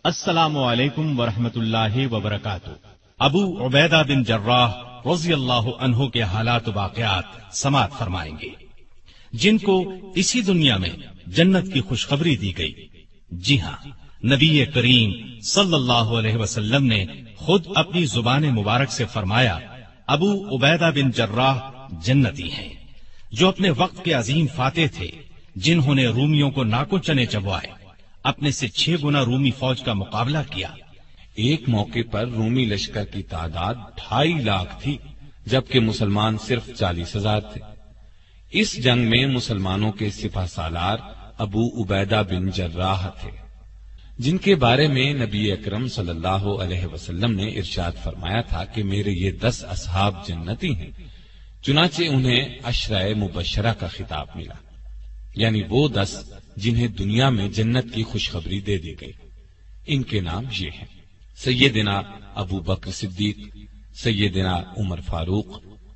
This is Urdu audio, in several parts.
السلام علیکم ورحمۃ اللہ وبرکاتہ۔ ابو عبیدہ بن جراح رضی اللہ عنہ کے حالات و واقعات سماعت فرمائیں گے، جن کو اسی دنیا میں جنت کی خوشخبری دی گئی۔ جی ہاں، نبی کریم صلی اللہ علیہ وسلم نے خود اپنی زبان مبارک سے فرمایا، ابو عبیدہ بن جراح جنتی ہیں، جو اپنے وقت کے عظیم فاتح تھے، جنہوں نے رومیوں کو ناکو چنے چبوائے، اپنے سے 6 گنا رومی فوج کا مقابلہ کیا۔ ایک موقع پر رومی لشکر کی تعداد 2.5 لاکھ تھی، جبکہ مسلمان صرف 40,000 تھے۔ اس جنگ میں مسلمانوں کے سپہ سالار ابو عبیدہ بن جراح تھے، جن کے بارے میں نبی اکرم صلی اللہ علیہ وسلم نے ارشاد فرمایا تھا کہ میرے یہ 10 اصحاب جنتی ہیں۔ چنانچہ انہیں 10 مبشرہ کا خطاب ملا، یعنی وہ 10 جنہیں دنیا میں جنت کی خوشخبری دے دی گئی۔ ان کے نام یہ ہیں: سیدنا ابو بکر صدیق، سیدنا عمر فاروق،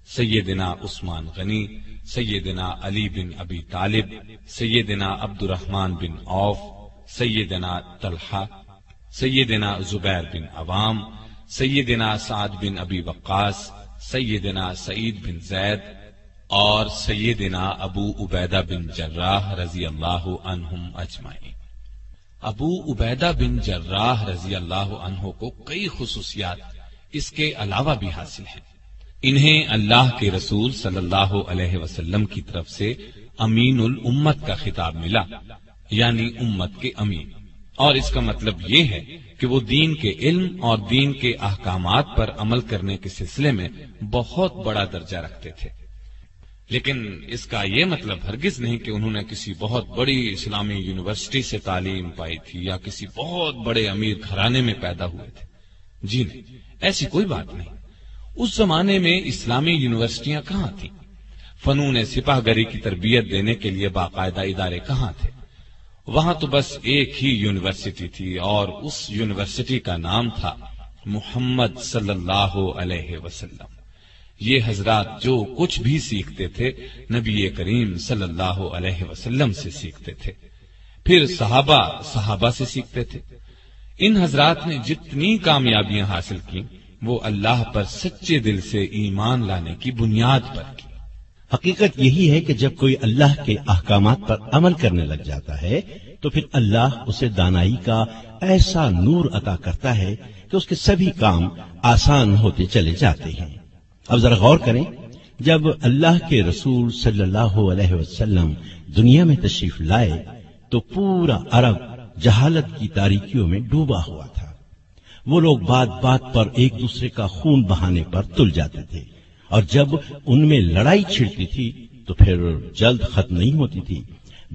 سیدنا عثمان غنی، سیدنا علی بن ابی طالب، سیدنا عبد الرحمن بن عوف، سیدنا طلحہ، سیدنا زبیر بن عوام، سیدنا سعد بن ابی وقاص، سیدنا سعید بن زید اور سیدنا ابو عبیدہ بن جراح رضی اللہ عنہم اجمعین۔ ابو عبیدہ بن جراح رضی اللہ عنہ کو کئی خصوصیات اس کے علاوہ بھی حاصل ہیں۔ انہیں اللہ کے رسول صلی اللہ علیہ وسلم کی طرف سے امین الامت کا خطاب ملا، یعنی امت کے امین، اور اس کا مطلب یہ ہے کہ وہ دین کے علم اور دین کے احکامات پر عمل کرنے کے سلسلے میں بہت بڑا درجہ رکھتے تھے۔ لیکن اس کا یہ مطلب ہرگز نہیں کہ انہوں نے کسی بہت بڑی اسلامی یونیورسٹی سے تعلیم پائی تھی یا کسی بہت بڑے امیر گھرانے میں پیدا ہوئے تھے۔ جی نہیں، ایسی کوئی بات نہیں۔ اس زمانے میں اسلامی یونیورسٹیاں کہاں تھیں؟ فنون سپاہ گری کی تربیت دینے کے لیے باقاعدہ ادارے کہاں تھے؟ وہاں تو بس ایک ہی یونیورسٹی تھی، اور اس یونیورسٹی کا نام تھا محمد صلی اللہ علیہ وسلم۔ یہ حضرات جو کچھ بھی سیکھتے تھے نبی کریم صلی اللہ علیہ وسلم سے سیکھتے تھے، پھر صحابہ سے سیکھتے تھے۔ ان حضرات نے جتنی کامیابیاں حاصل کی وہ اللہ پر سچے دل سے ایمان لانے کی بنیاد پر کی۔ حقیقت یہی ہے کہ جب کوئی اللہ کے احکامات پر عمل کرنے لگ جاتا ہے تو پھر اللہ اسے دانائی کا ایسا نور عطا کرتا ہے کہ اس کے سبھی کام آسان ہوتے چلے جاتے ہیں۔ اب ذرا غور کریں، جب اللہ کے رسول صلی اللہ علیہ وسلم دنیا میں تشریف لائے تو پورا عرب جہالت کی تاریکیوں میں ڈوبا ہوا تھا۔ وہ لوگ بات بات پر ایک دوسرے کا خون بہانے پر تل جاتے تھے، اور جب ان میں لڑائی چھڑتی تھی تو پھر جلد ختم نہیں ہوتی تھی،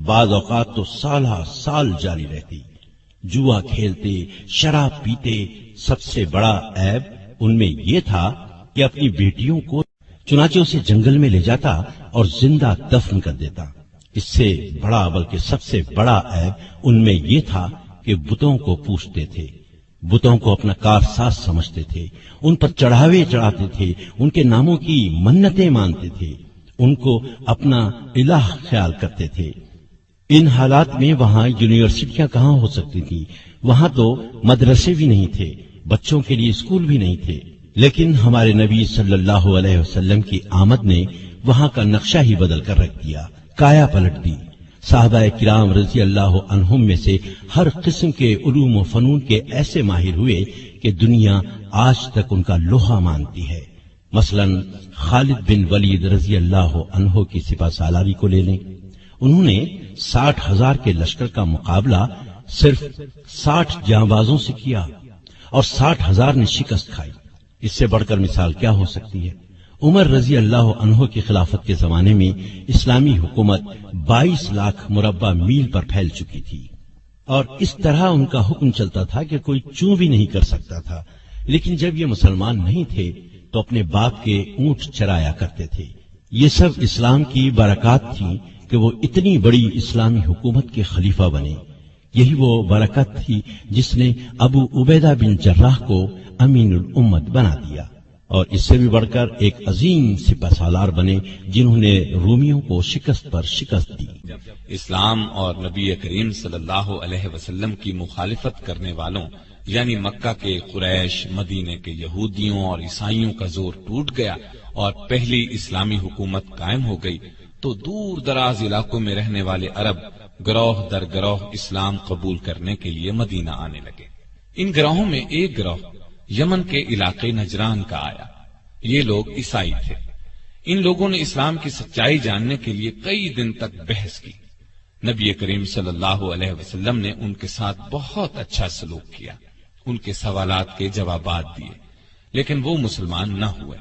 بعض اوقات تو سالہ سال جاری رہتی۔ جوا کھیلتے، شراب پیتے، سب سے بڑا عیب ان میں یہ تھا کہ اپنی بیٹیوں کو چنانچہ اسے جنگل میں لے جاتا اور زندہ دفن کر دیتا۔ اس سے بڑا بلکہ سب سے بڑا عیب ان میں یہ تھا کہ بتوں کو پوجتے تھے، بتوں کو اپنا کارساز سمجھتے تھے، ان پر چڑھاوے چڑھاتے تھے، ان کے ناموں کی منتیں مانتے تھے، ان کو اپنا الہ خیال کرتے تھے۔ ان حالات میں وہاں یونیورسٹیاں کہاں ہو سکتی تھیں؟ وہاں تو مدرسے بھی نہیں تھے، بچوں کے لیے اسکول بھی نہیں تھے۔ لیکن ہمارے نبی صلی اللہ علیہ وسلم کی آمد نے وہاں کا نقشہ ہی بدل کر رکھ دیا، کایا پلٹ دی۔ صحابہ کرام رضی اللہ عنہم میں سے ہر قسم کے علوم و فنون کے ایسے ماہر ہوئے کہ دنیا آج تک ان کا لوہا مانتی ہے۔ مثلا خالد بن ولید رضی اللہ عنہ کی سپہ سالاری کو لے لیں، انہوں نے 60,000 کے لشکر کا مقابلہ صرف 60 جانبازوں سے کیا اور 60,000 نے شکست کھائی۔ اس سے بڑھ کر مثال کیا ہو سکتی ہے؟ عمر رضی اللہ عنہ کی خلافت کے زمانے میں اسلامی حکومت 22 لاکھ مربع میل پر پھیل چکی تھی، اور اس طرح ان کا حکم چلتا تھا کہ کوئی چوں بھی نہیں کر سکتا تھا۔ لیکن جب یہ مسلمان نہیں تھے تو اپنے باپ کے اونٹ چرایا کرتے تھے۔ یہ سب اسلام کی برکات تھیں کہ وہ اتنی بڑی اسلامی حکومت کے خلیفہ بنے۔ یہی وہ برکت تھی جس نے ابو عبیدہ بن جراح کو امین الامت بنا دیا۔ اور اس سے بھی بڑھ کر ایک عظیم سپہ سالار بنے جنہوں نے رومیوں کو شکست پر شکست دی۔ اسلام اور نبی کریم صلی اللہ علیہ وسلم کی مخالفت کرنے والوں یعنی مکہ کے قریش، مدینے کے یہودیوں اور عیسائیوں کا زور ٹوٹ گیا اور پہلی اسلامی حکومت قائم ہو گئی تو دور دراز علاقوں میں رہنے والے عرب گروہ در گروہ اسلام قبول کرنے کے لیے مدینہ آنے لگے۔ ان گروہوں میں ایک گروہ یمن کے علاقے نجران کا آیا۔ یہ لوگ عیسائی تھے۔ ان لوگوں نے اسلام کی سچائی جاننے کے لیے کئی دن تک بحث کی۔ نبی کریم صلی اللہ علیہ وسلم نے ان کے ساتھ بہت اچھا سلوک کیا، ان کے سوالات کے جوابات دیے، لیکن وہ مسلمان نہ ہوئے۔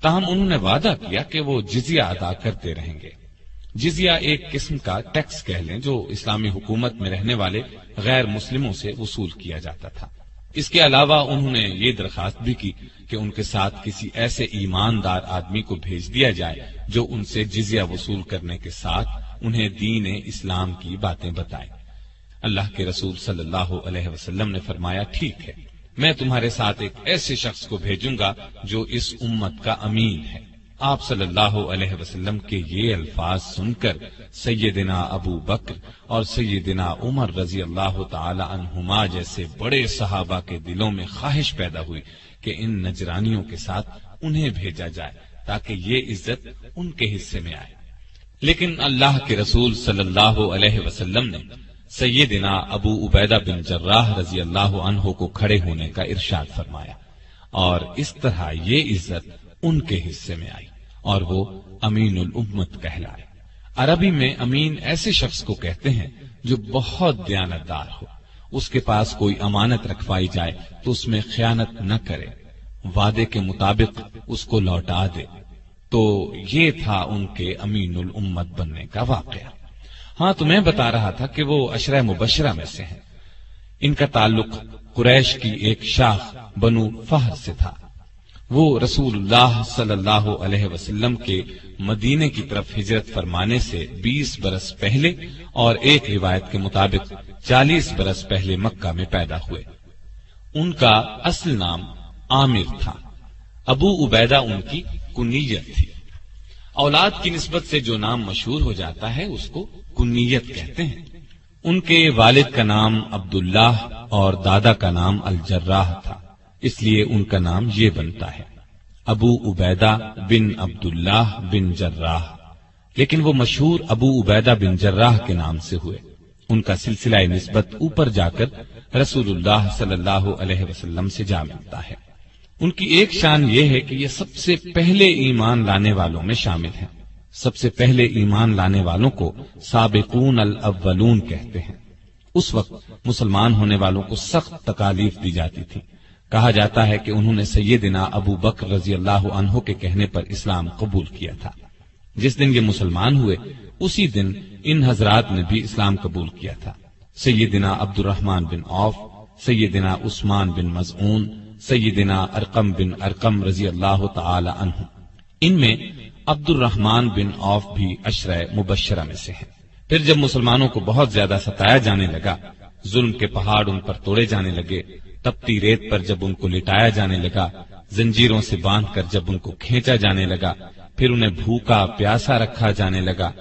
تاہم انہوں نے وعدہ کیا کہ وہ جزیہ ادا کرتے رہیں گے۔ جزیہ ایک قسم کا ٹیکس کہہ لیں جو اسلامی حکومت میں رہنے والے غیر مسلموں سے وصول کیا جاتا تھا۔ اس کے علاوہ انہوں نے یہ درخواست بھی کی کہ ان کے ساتھ کسی ایسے ایماندار آدمی کو بھیج دیا جائے جو ان سے جزیہ وصول کرنے کے ساتھ انہیں دین اسلام کی باتیں بتائے۔ اللہ کے رسول صلی اللہ علیہ وسلم نے فرمایا، ٹھیک ہے، میں تمہارے ساتھ ایک ایسے شخص کو بھیجوں گا جو اس امت کا امین ہے۔ آپ صلی اللہ علیہ وسلم کے یہ الفاظ سن کر سیدنا ابو بکر اور سیدنا عمر رضی اللہ تعالی عنہما جیسے بڑے صحابہ کے دلوں میں خواہش پیدا ہوئی کہ ان نجرانیوں کے ساتھ انہیں بھیجا جائے تاکہ یہ عزت ان کے حصے میں آئے۔ لیکن اللہ کے رسول صلی اللہ علیہ وسلم نے سیدنا ابو عبیدہ بن جراح رضی اللہ عنہ کو کھڑے ہونے کا ارشاد فرمایا اور اس طرح یہ عزت ان کے حصے میں آئی اور وہ امین الامت کہلائے۔ عربی میں امین ایسے شخص کو کہتے ہیں جو بہت دیانتدار ہو، اس کے پاس کوئی امانت رکھوائی جائے تو اس میں خیانت نہ کرے، وعدے کے مطابق اس کو لوٹا دے۔ تو یہ تھا ان کے امین الامت بننے کا واقعہ۔ ہاں، تو میں بتا رہا تھا کہ وہ عشرہ مبشرہ میں سے ہیں۔ ان کا تعلق قریش کی ایک شاخ بنو فہر سے تھا۔ وہ رسول اللہ صلی اللہ علیہ وسلم کے مدینے کی طرف ہجرت فرمانے سے 20 برس پہلے اور ایک روایت کے مطابق 40 برس پہلے مکہ میں پیدا ہوئے۔ ان کا اصل نام عامر تھا۔ ابو عبیدہ ان کی کنیت تھی۔ اولاد کی نسبت سے جو نام مشہور ہو جاتا ہے اس کو کنیت کہتے ہیں۔ ان کے والد کا نام عبداللہ اور دادا کا نام الجراح تھا، اس لیے ان کا نام یہ بنتا ہے ابو عبیدہ بن عبداللہ بن جراح، لیکن وہ مشہور ابو عبیدہ بن جراح کے نام سے ہوئے۔ ان کا سلسلہ نسبت اوپر جا کر رسول اللہ صلی اللہ علیہ وسلم سے جا ملتا ہے۔ ان کی ایک شان یہ ہے کہ یہ سب سے پہلے ایمان لانے والوں میں شامل ہیں۔ سب سے پہلے ایمان لانے والوں کو سابقون الاولون کہتے ہیں۔ اس وقت مسلمان ہونے والوں کو سخت تکالیف دی جاتی تھی۔ کہا جاتا ہے کہ انہوں نے سیدنا ابو بکر رضی اللہ عنہ کے کہنے پر اسلام قبول کیا تھا۔ جس دن یہ مسلمان ہوئے اسی دن ان حضرات نے بھی اسلام قبول کیا تھا۔ سیدنا عبد الرحمن بن عوف، سیدنا عثمان بن مظعون، سیدنا ارقم بن ارقم رضی اللہ تعالی عنہ۔ ان میں عبد الرحمن بن عوف بھی عشرہ مبشرہ میں سے ہیں۔ پھر جب مسلمانوں کو بہت زیادہ ستایا جانے لگا، ظلم کے پہاڑ ان پر توڑے جانے لگے، تپتی ریت پر جب ان کو لٹایا جانے لگا، زنجیروں سے باندھ کر جب ان کو کھینچا جانے لگا، پھر انہیں بھوکا پیاسا رکھا جانے لگا،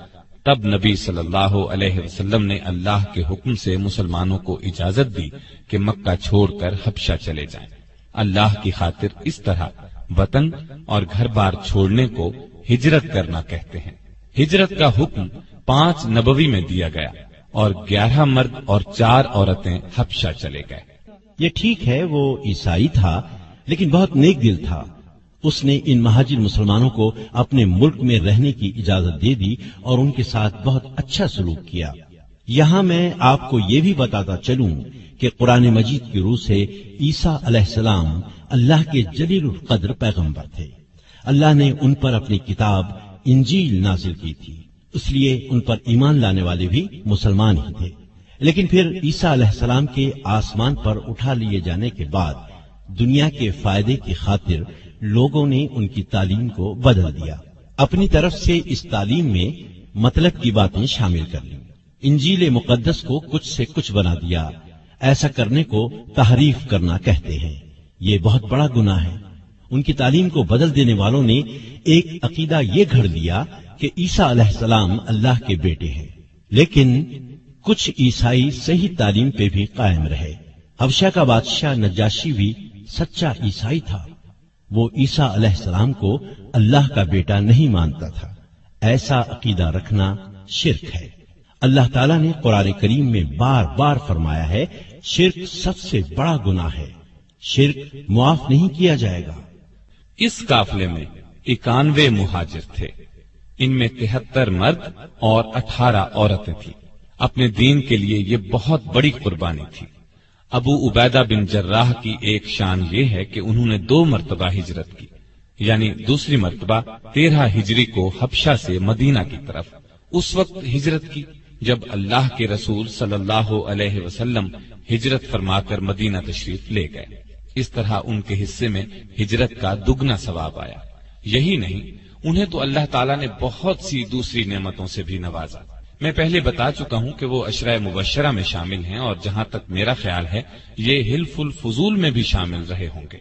تب نبی صلی اللہ علیہ وسلم نے اللہ کے حکم سے مسلمانوں کو اجازت دی کہ مکہ چھوڑ کر حبشہ چلے جائیں۔ اللہ کی خاطر اس طرح وطن اور گھر بار چھوڑنے کو ہجرت کرنا کہتے ہیں۔ ہجرت کا حکم 5 نبوی میں دیا گیا اور 11 مرد اور 4 عورتیں حبشہ چلے گئے۔ یہ ٹھیک ہے، وہ عیسائی تھا لیکن بہت نیک دل تھا۔ اس نے ان مہاجر مسلمانوں کو اپنے ملک میں رہنے کی اجازت دے دی اور ان کے ساتھ بہت اچھا سلوک کیا۔ یہاں میں آپ کو یہ بھی بتاتا چلوں کہ قرآن مجید کی روح سے عیسیٰ علیہ السلام اللہ کے جلیل القدر پیغمبر تھے۔ اللہ نے ان پر اپنی کتاب انجیل نازل کی تھی، اس لیے ان پر ایمان لانے والے بھی مسلمان ہی تھے۔ لیکن پھر عیسیٰ علیہ السلام کے آسمان پر اٹھا لیے جانے کے بعد دنیا کے فائدے کی خاطر لوگوں نے ان کی تعلیم کو بدل دیا، اپنی طرف سے اس تعلیم میں مطلب کی باتیں شامل کر لیں، انجیل مقدس کو کچھ سے کچھ بنا دیا۔ ایسا کرنے کو تحریف کرنا کہتے ہیں۔ یہ بہت بڑا گناہ ہے۔ ان کی تعلیم کو بدل دینے والوں نے ایک عقیدہ یہ گھڑ لیا کہ عیسیٰ علیہ السلام اللہ کے بیٹے ہیں، لیکن کچھ عیسائی صحیح تعلیم پہ بھی قائم رہے۔ حبشہ کا بادشاہ نجاشی بھی سچا عیسائی تھا، وہ عیسیٰ علیہ السلام کو اللہ کا بیٹا نہیں مانتا تھا۔ ایسا عقیدہ رکھنا شرک ہے۔ اللہ تعالیٰ نے قرآن کریم میں بار بار فرمایا ہے، شرک سب سے بڑا گناہ ہے، شرک معاف نہیں کیا جائے گا۔ اس قافلے میں 91 مہاجر تھے، ان میں 73 مرد اور 18 عورتیں تھیں۔ اپنے دین کے لیے یہ بہت بڑی قربانی تھی۔ ابو عبیدہ بن جراح کی ایک شان یہ ہے کہ انہوں نے 2 مرتبہ ہجرت کی، یعنی دوسری مرتبہ 13 ہجری کو حبشہ سے مدینہ کی طرف اس وقت ہجرت کی جب اللہ کے رسول صلی اللہ علیہ وسلم ہجرت فرما کر مدینہ تشریف لے گئے۔ اس طرح ان کے حصے میں ہجرت کا دگنا ثواب آیا۔ یہی نہیں، انہیں تو اللہ تعالیٰ نے بہت سی دوسری نعمتوں سے بھی نوازا۔ میں پہلے بتا چکا ہوں کہ وہ عشرہ مبشرہ میں شامل ہیں، اور جہاں تک میرا خیال ہے یہ حلف الفضول میں بھی شامل رہے ہوں گے۔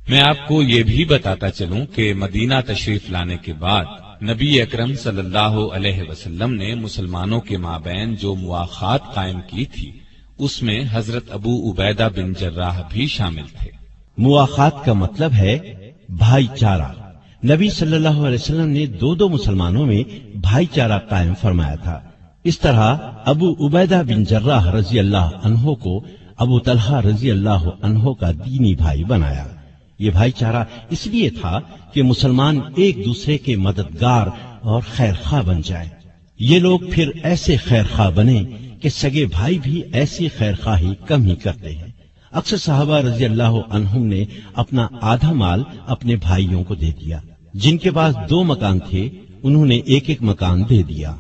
میں آپ کو یہ بھی بتاتا چلوں کہ مدینہ تشریف لانے کے بعد نبی اکرم صلی اللہ علیہ وسلم نے مسلمانوں کے مابین جو مواخات قائم کی تھی، اس میں حضرت ابو عبیدہ بن جراح بھی شامل تھے۔ مواخات کا مطلب ہے بھائی چارہ۔ نبی صلی اللہ علیہ وسلم نے 2 مسلمانوں میں بھائی چارہ قائم فرمایا تھا۔ اس طرح ابو عبیدہ بن جراح رضی اللہ عنہ کو ابو طلحہ رضی اللہ عنہ کا دینی بھائی بنایا۔ یہ بھائی چارہ اس لیے تھا کہ مسلمان ایک دوسرے کے مددگار اور خیر خواہ بن جائیں۔ یہ لوگ پھر ایسے خیر خواہ بنے کہ سگے بھائی بھی ایسی خیر خواہی کم ہی کرتے ہیں۔ اکثر صحابہ رضی اللہ عنہم نے اپنا آدھا مال اپنے بھائیوں کو دے دیا۔ جن کے پاس 2 مکان تھے انہوں نے 1 مکان دے دیا۔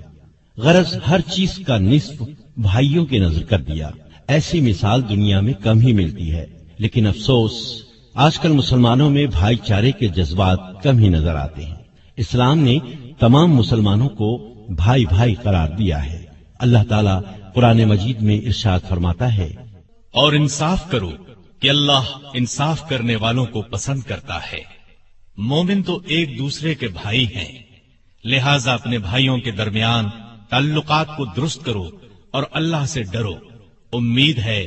غرض ہر چیز کا نصف بھائیوں کی نظر کر دیا۔ ایسی مثال دنیا میں کم ہی ملتی ہے، لیکن افسوس آج کل مسلمانوں میں بھائی چارے کے جذبات کم ہی نظر آتے ہیں۔ اسلام نے تمام مسلمانوں کو بھائی بھائی قرار دیا ہے۔ اللہ تعالیٰ قرآن مجید میں ارشاد فرماتا ہے، اور انصاف کرو کہ اللہ انصاف کرنے والوں کو پسند کرتا ہے۔ مومن تو ایک دوسرے کے بھائی ہیں، لہذا اپنے بھائیوں کے درمیان تعلقات کو درست کرو اور اللہ سے ڈرو، امید ہے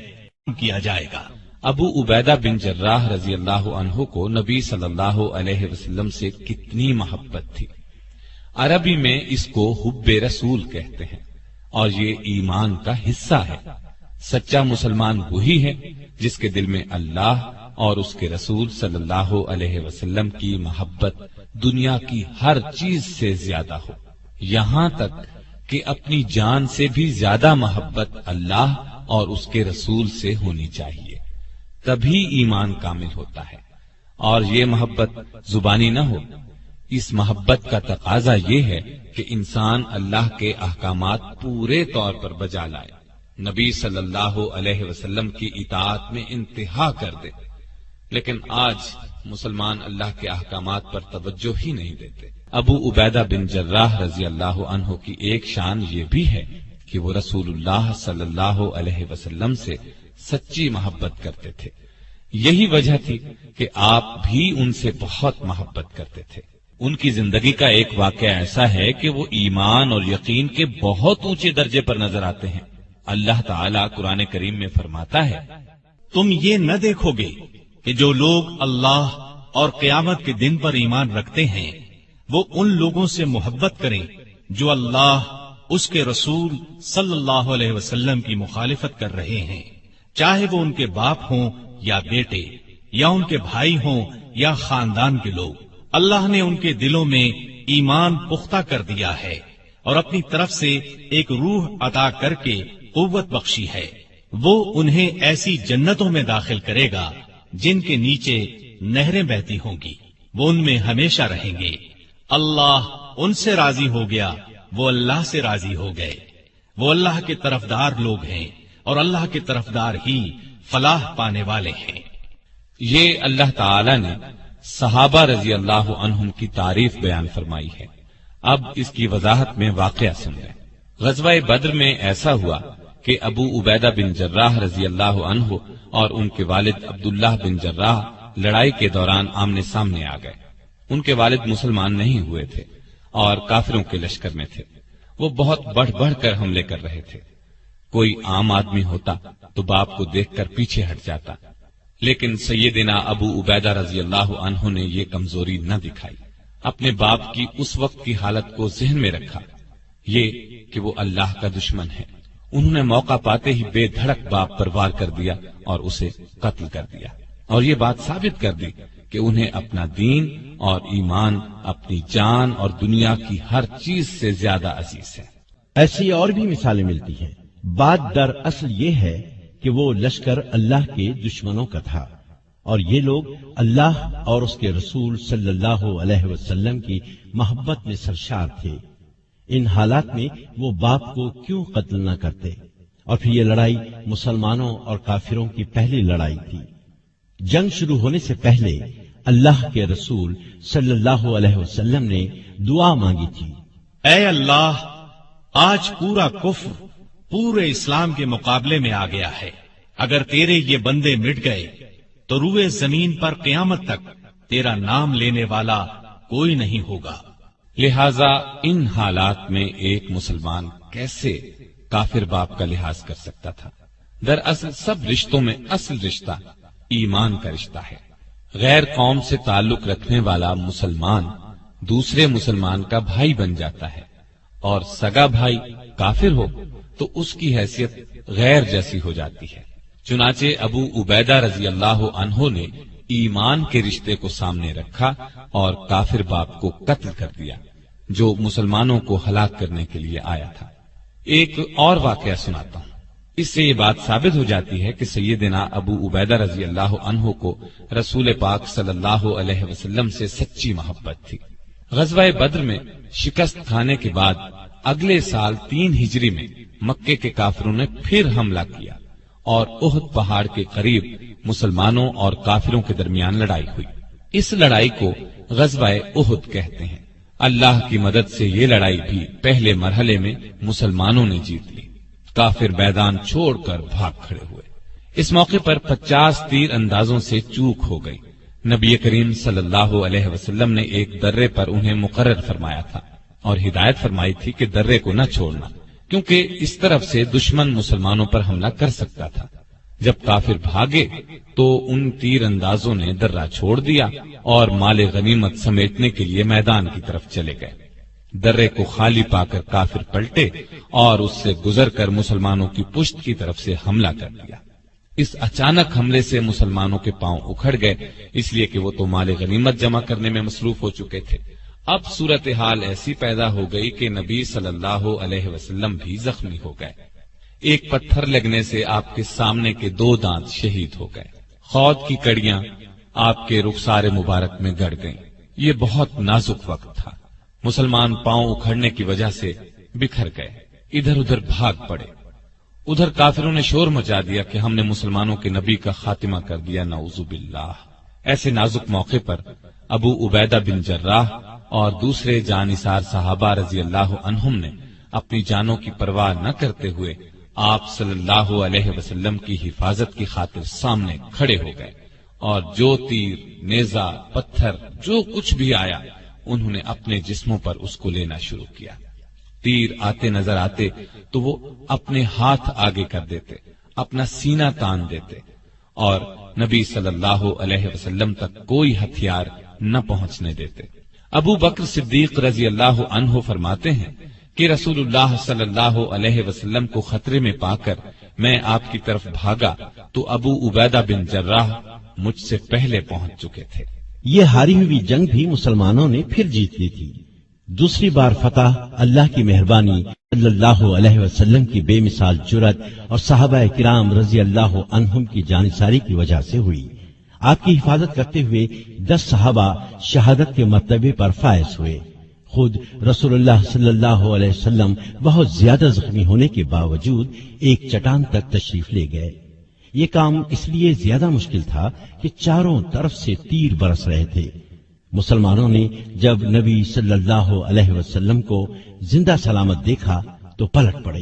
کیا جائے گا۔ ابو عبیدہ بن جراح رضی اللہ عنہ کو نبی صلی اللہ علیہ وسلم سے کتنی محبت تھی۔ عربی میں اس کو حب رسول کہتے ہیں، اور یہ ایمان کا حصہ ہے۔ سچا مسلمان وہی ہے جس کے دل میں اللہ اور اس کے رسول صلی اللہ علیہ وسلم کی محبت دنیا کی ہر چیز سے زیادہ ہو، یہاں تک کہ اپنی جان سے بھی زیادہ محبت اللہ اور اس کے رسول سے ہونی چاہیے، تبھی ایمان کامل ہوتا ہے۔ اور یہ محبت زبانی نہ ہو، اس محبت کا تقاضا یہ ہے کہ انسان اللہ کے احکامات پورے طور پر بجا لائے، نبی صلی اللہ علیہ وسلم کی اطاعت میں انتہا کر دے۔ لیکن آج مسلمان اللہ کے احکامات پر توجہ ہی نہیں دیتے۔ ابو عبیدہ بن جراح رضی اللہ عنہ کی ایک شان یہ بھی ہے کہ وہ رسول اللہ صلی اللہ علیہ وسلم سے سچی محبت کرتے تھے۔ یہی وجہ تھی کہ آپ بھی ان سے بہت محبت کرتے تھے۔ ان کی زندگی کا ایک واقعہ ایسا ہے کہ وہ ایمان اور یقین کے بہت اونچے درجے پر نظر آتے ہیں۔ اللہ تعالیٰ قرآن کریم میں فرماتا ہے، تم یہ نہ دیکھو گے کہ جو لوگ اللہ اور قیامت کے دن پر ایمان رکھتے ہیں وہ ان لوگوں سے محبت کریں جو اللہ، اس کے رسول صلی اللہ علیہ وسلم کی مخالفت کر رہے ہیں، چاہے وہ ان کے باپ ہوں یا بیٹے، یا ان کے بھائی ہوں یا خاندان کے لوگ۔ اللہ نے ان کے دلوں میں ایمان پختہ کر دیا ہے اور اپنی طرف سے ایک روح عطا کر کے قوت بخشی ہے۔ وہ انہیں ایسی جنتوں میں داخل کرے گا جن کے نیچے نہریں بہتی ہوں گی، وہ ان میں ہمیشہ رہیں گے۔ اللہ ان سے راضی ہو گیا، وہ اللہ سے راضی ہو گئے۔ وہ اللہ کے طرفدار لوگ ہیں اور اللہ کے طرفدار ہی فلاح پانے والے ہیں۔ یہ اللہ تعالی نے صحابہ رضی اللہ عنہم کی تعریف بیان فرمائی ہے۔ اب اس کی وضاحت میں واقعہ سن لیں۔ غزوہ بدر میں ایسا ہوا کہ ابو عبیدہ بن جراح رضی اللہ عنہ اور ان کے والد عبداللہ بن جراح لڑائی کے دوران آمنے سامنے آ گئے۔ ان کے والد مسلمان نہیں ہوئے تھے اور کافروں کے لشکر میں تھے۔ وہ بہت بڑھ بڑھ کر حملے کر رہے تھے۔ کوئی عام آدمی ہوتا تو باپ کو دیکھ کر پیچھے ہٹ جاتا، لیکن سیدنا ابو عبیدہ رضی اللہ عنہ نے یہ کمزوری نہ دکھائی۔ اپنے باپ کی اس وقت کی حالت کو ذہن میں رکھا، یہ کہ وہ اللہ کا دشمن ہے۔ انہوں نے موقع پاتے ہی بے دھڑک باپ پر وار کر دیا اور اسے قتل کر دیا، اور یہ بات ثابت کر دی کہ انہیں اپنا دین اور ایمان اپنی جان اور دنیا کی ہر چیز سے زیادہ عزیز ہے۔ ایسی اور بھی مثالیں ملتی ہیں۔ بات در اصل یہ ہے کہ وہ لشکر اللہ کے دشمنوں کا تھا، اور یہ لوگ اللہ اور اس کے رسول صلی اللہ علیہ وسلم کی محبت میں سرشار تھے۔ ان حالات میں وہ باپ کو کیوں قتل نہ کرتے؟ اور پھر یہ لڑائی مسلمانوں اور کافروں کی پہلی لڑائی تھی۔ جنگ شروع ہونے سے پہلے اللہ کے رسول صلی اللہ علیہ وسلم نے دعا مانگی تھی، اے اللہ، آج پورا کفر پورے اسلام کے مقابلے میں آ گیا ہے۔ اگر تیرے یہ بندے مٹ گئے تو روئے زمین پر قیامت تک تیرا نام لینے والا کوئی نہیں ہوگا۔ لہذا ان حالات میں ایک مسلمان کیسے کافر باپ کا لحاظ کر سکتا تھا؟ دراصل سب رشتوں میں اصل رشتہ ایمان کا رشتہ ہے۔ غیر قوم سے تعلق رکھنے والا مسلمان دوسرے مسلمان کا بھائی بن جاتا ہے، اور سگا بھائی کافر ہو تو اس کی حیثیت غیر جیسی ہو جاتی ہے۔ چنانچہ ابو عبیدہ رضی اللہ عنہ نے ایمان کے رشتے کو سامنے رکھا اور کافر باپ کو قتل کر دیا جو مسلمانوں کو ہلاک کرنے کے لیے آیا تھا۔ ایک اور واقعہ سناتا ہوں، اس سے یہ بات ثابت ہو جاتی ہے کہ سیدنا ابو عبیدہ رضی اللہ عنہ کو رسول پاک صلی اللہ علیہ وسلم سے سچی محبت تھی۔ غزوہ بدر میں شکست کھانے کے بعد اگلے سال 3 ہجری میں مکے کے کافروں نے پھر حملہ کیا اور احد پہاڑ کے قریب مسلمانوں اور کافروں کے درمیان لڑائی ہوئی۔ اس لڑائی کو غزوہ احد کہتے ہیں۔ اللہ کی مدد سے یہ لڑائی بھی پہلے مرحلے میں مسلمانوں نے جیت لی۔ کافر میدان چھوڑ کر بھاگ کھڑے ہوئے۔ اس موقع پر 50 تیر اندازوں سے چوک ہو گئی۔ نبی کریم صلی اللہ علیہ وسلم نے ایک درے پر انہیں مقرر فرمایا تھا اور ہدایت فرمائی تھی کہ درے کو نہ چھوڑنا، کیونکہ اس طرف سے دشمن مسلمانوں پر حملہ کر سکتا تھا۔ جب کافر بھاگے تو ان تیر اندازوں نے درہ چھوڑ دیا اور مال غنیمت سمیٹنے کے لیے میدان کی طرف چلے گئے۔ درے کو خالی پا کر کافر پلٹے اور اس سے گزر کر مسلمانوں کی پشت کی طرف سے حملہ کر دیا۔ اس اچانک حملے سے مسلمانوں کے پاؤں اکھڑ گئے، اس لیے کہ وہ تو مال غنیمت جمع کرنے میں مصروف ہو چکے تھے۔ اب صورتحال ایسی پیدا ہو گئی کہ نبی صلی اللہ علیہ وسلم بھی زخمی ہو گئے۔ ایک پتھر لگنے سے آپ کے سامنے کے 2 دانت شہید ہو گئے۔ خود کی کڑیاں آپ کے رخسار مبارک میں گڑ گئیں۔ یہ بہت نازک وقت تھا۔ مسلمان پاؤں اکھڑنے کی وجہ سے بکھر گئے، ادھر ادھر بھاگ پڑے۔ ادھر کافروں نے شور مچا دیا کہ ہم نے مسلمانوں کے نبی کا خاتمہ کر دیا، نعوذ باللہ۔ ایسے نازک موقع پر ابو عبیدہ بن جراح اور دوسرے جانثار صحابہ رضی اللہ عنہم نے اپنی جانوں کی پرواہ نہ کرتے ہوئے آپ صلی اللہ علیہ وسلم کی حفاظت کی خاطر سامنے کھڑے ہو گئے، اور جو تیر، نیزہ، پتھر، جو کچھ بھی آیا انہوں نے اپنے جسموں پر اس کو لینا شروع کیا۔ تیر آتے نظر آتے تو وہ اپنے ہاتھ آگے کر دیتے، اپنا سینہ تان دیتے، اور نبی صلی اللہ علیہ وسلم تک کوئی ہتھیار نہ پہنچنے دیتے۔ ابو بکر صدیق رضی اللہ عنہ فرماتے ہیں کہ رسول اللہ صلی اللہ علیہ وسلم کو خطرے میں پا کر میں آپ کی طرف بھاگا تو ابو عبیدہ بن جراح مجھ سے پہلے پہنچ چکے تھے۔ یہ ہاری ہوئی جنگ بھی مسلمانوں نے پھر جیت لی تھی۔ دوسری بار فتح اللہ کی مہربانی، صلی اللہ علیہ وسلم کی بے مثال جرأت اور صحابہ کرام رضی اللہ عنہم کی جانثاری کی وجہ سے ہوئی۔ آپ کی حفاظت کرتے ہوئے 10 صحابہ شہادت کے مرتبے پر فائز ہوئے۔ خود رسول اللہ صلی اللہ علیہ وسلم بہت زیادہ زخمی ہونے کے باوجود ایک چٹان تک تشریف لے گئے۔ یہ کام اس لیے زیادہ مشکل تھا کہ چاروں طرف سے تیر برس رہے تھے۔ مسلمانوں نے جب نبی صلی اللہ علیہ وسلم کو زندہ سلامت دیکھا تو پلٹ پڑے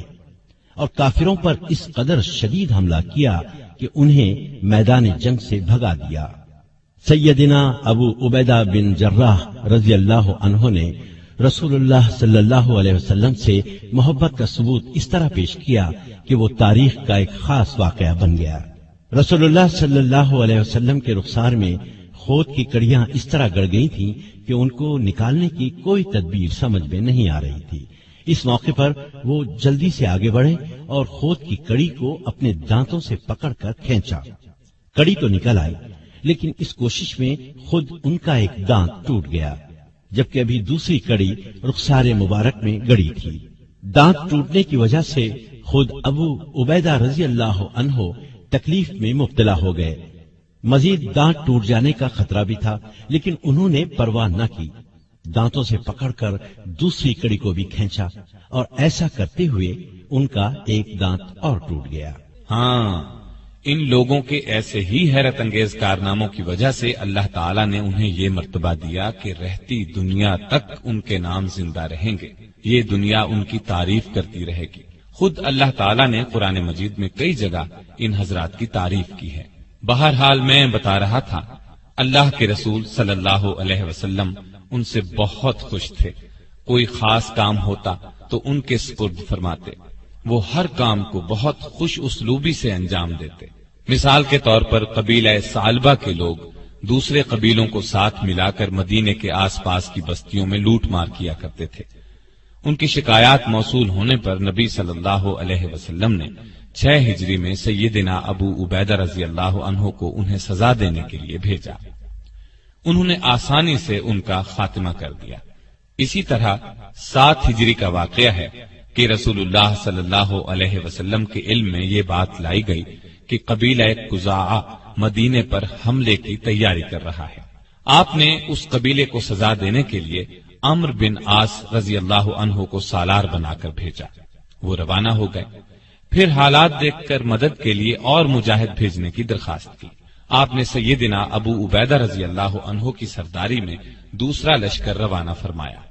اور کافروں پر اس قدر شدید حملہ کیا کہ انہیں میدان جنگ سے بھگا دیا۔ سیدنا ابو عبیدہ بن جراح رضی اللہ عنہ نے رسول اللہ صلی اللہ علیہ وسلم سے محبت کا ثبوت اس طرح پیش کیا کہ وہ تاریخ کا ایک خاص واقعہ بن گیا۔ رسول اللہ صلی اللہ علیہ وسلم کے رخسار میں خود کی کڑیاں اس طرح گڑ گئی تھیں کہ ان کو نکالنے کی کوئی تدبیر سمجھ میں نہیں آ رہی تھی۔ اس موقع پر وہ جلدی سے آگے بڑھے اور خود کی کڑی کو اپنے دانتوں سے پکڑ کر کھینچا۔ کڑی تو نکل آئی، لیکن اس کوشش میں خود ان کا ایک دانت ٹوٹ گیا، جبکہ ابھی دوسری کڑی رخسار مبارک میں گڑی تھی۔ دانت ٹوٹنے کی وجہ سے خود ابو عبیدہ رضی اللہ عنہ تکلیف میں مبتلا ہو گئے۔ مزید دانت ٹوٹ جانے کا خطرہ بھی تھا، لیکن انہوں نے پرواہ نہ کی، دانتوں سے پکڑ کر دوسری کڑی کو بھی کھینچا، اور ایسا کرتے ہوئے ان کا ایک دانت اور ٹوٹ گیا۔ ہاں، ان لوگوں کے ایسے ہی حیرت انگیز کارناموں کی وجہ سے اللہ تعالیٰ نے انہیں یہ مرتبہ دیا کہ رہتی دنیا تک ان کے نام زندہ رہیں گے، یہ دنیا ان کی تعریف کرتی رہے گی۔ خود اللہ تعالیٰ نے قرآن مجید میں کئی جگہ ان حضرات کی تعریف کی ہے۔ بہرحال میں بتا رہا تھا، اللہ کے رسول صلی اللہ علیہ وسلم ان سے بہت خوش تھے۔ کوئی خاص کام ہوتا تو ان کے سپرد فرماتے، وہ ہر کام کو بہت خوش اسلوبی سے انجام دیتے۔ مثال کے طور پر قبیلہ ثعلبہ کے لوگ دوسرے قبیلوں کو ساتھ ملا کر مدینے کے آس پاس کی بستیوں میں لوٹ مار کیا کرتے تھے۔ ان کی شکایات موصول ہونے پر نبی صلی اللہ علیہ وسلم نے 6 ہجری میں سیدنا ابو عبیدہ رضی اللہ عنہ کو انہیں سزا دینے کے لیے بھیجا۔ انہوں نے آسانی سے ان کا خاتمہ کر دیا۔ اسی طرح 7 ہجری کا واقعہ ہے کہ رسول اللہ صلی اللہ علیہ وسلم کے علم میں یہ بات لائی گئی کہ قبیلہ قزاعہ مدینے پر حملے کی تیاری کر رہا ہے۔ آپ نے اس قبیلے کو سزا دینے کے لیے عمرو بن عاص رضی اللہ عنہ کو سالار بنا کر بھیجا۔ وہ روانہ ہو گئے۔ پھر حالات دیکھ کر مدد کے لیے اور مجاہد بھیجنے کی درخواست کی۔ آپ نے سیدنا ابو عبیدہ رضی اللہ عنہ کی سرداری میں دوسرا لشکر روانہ فرمایا۔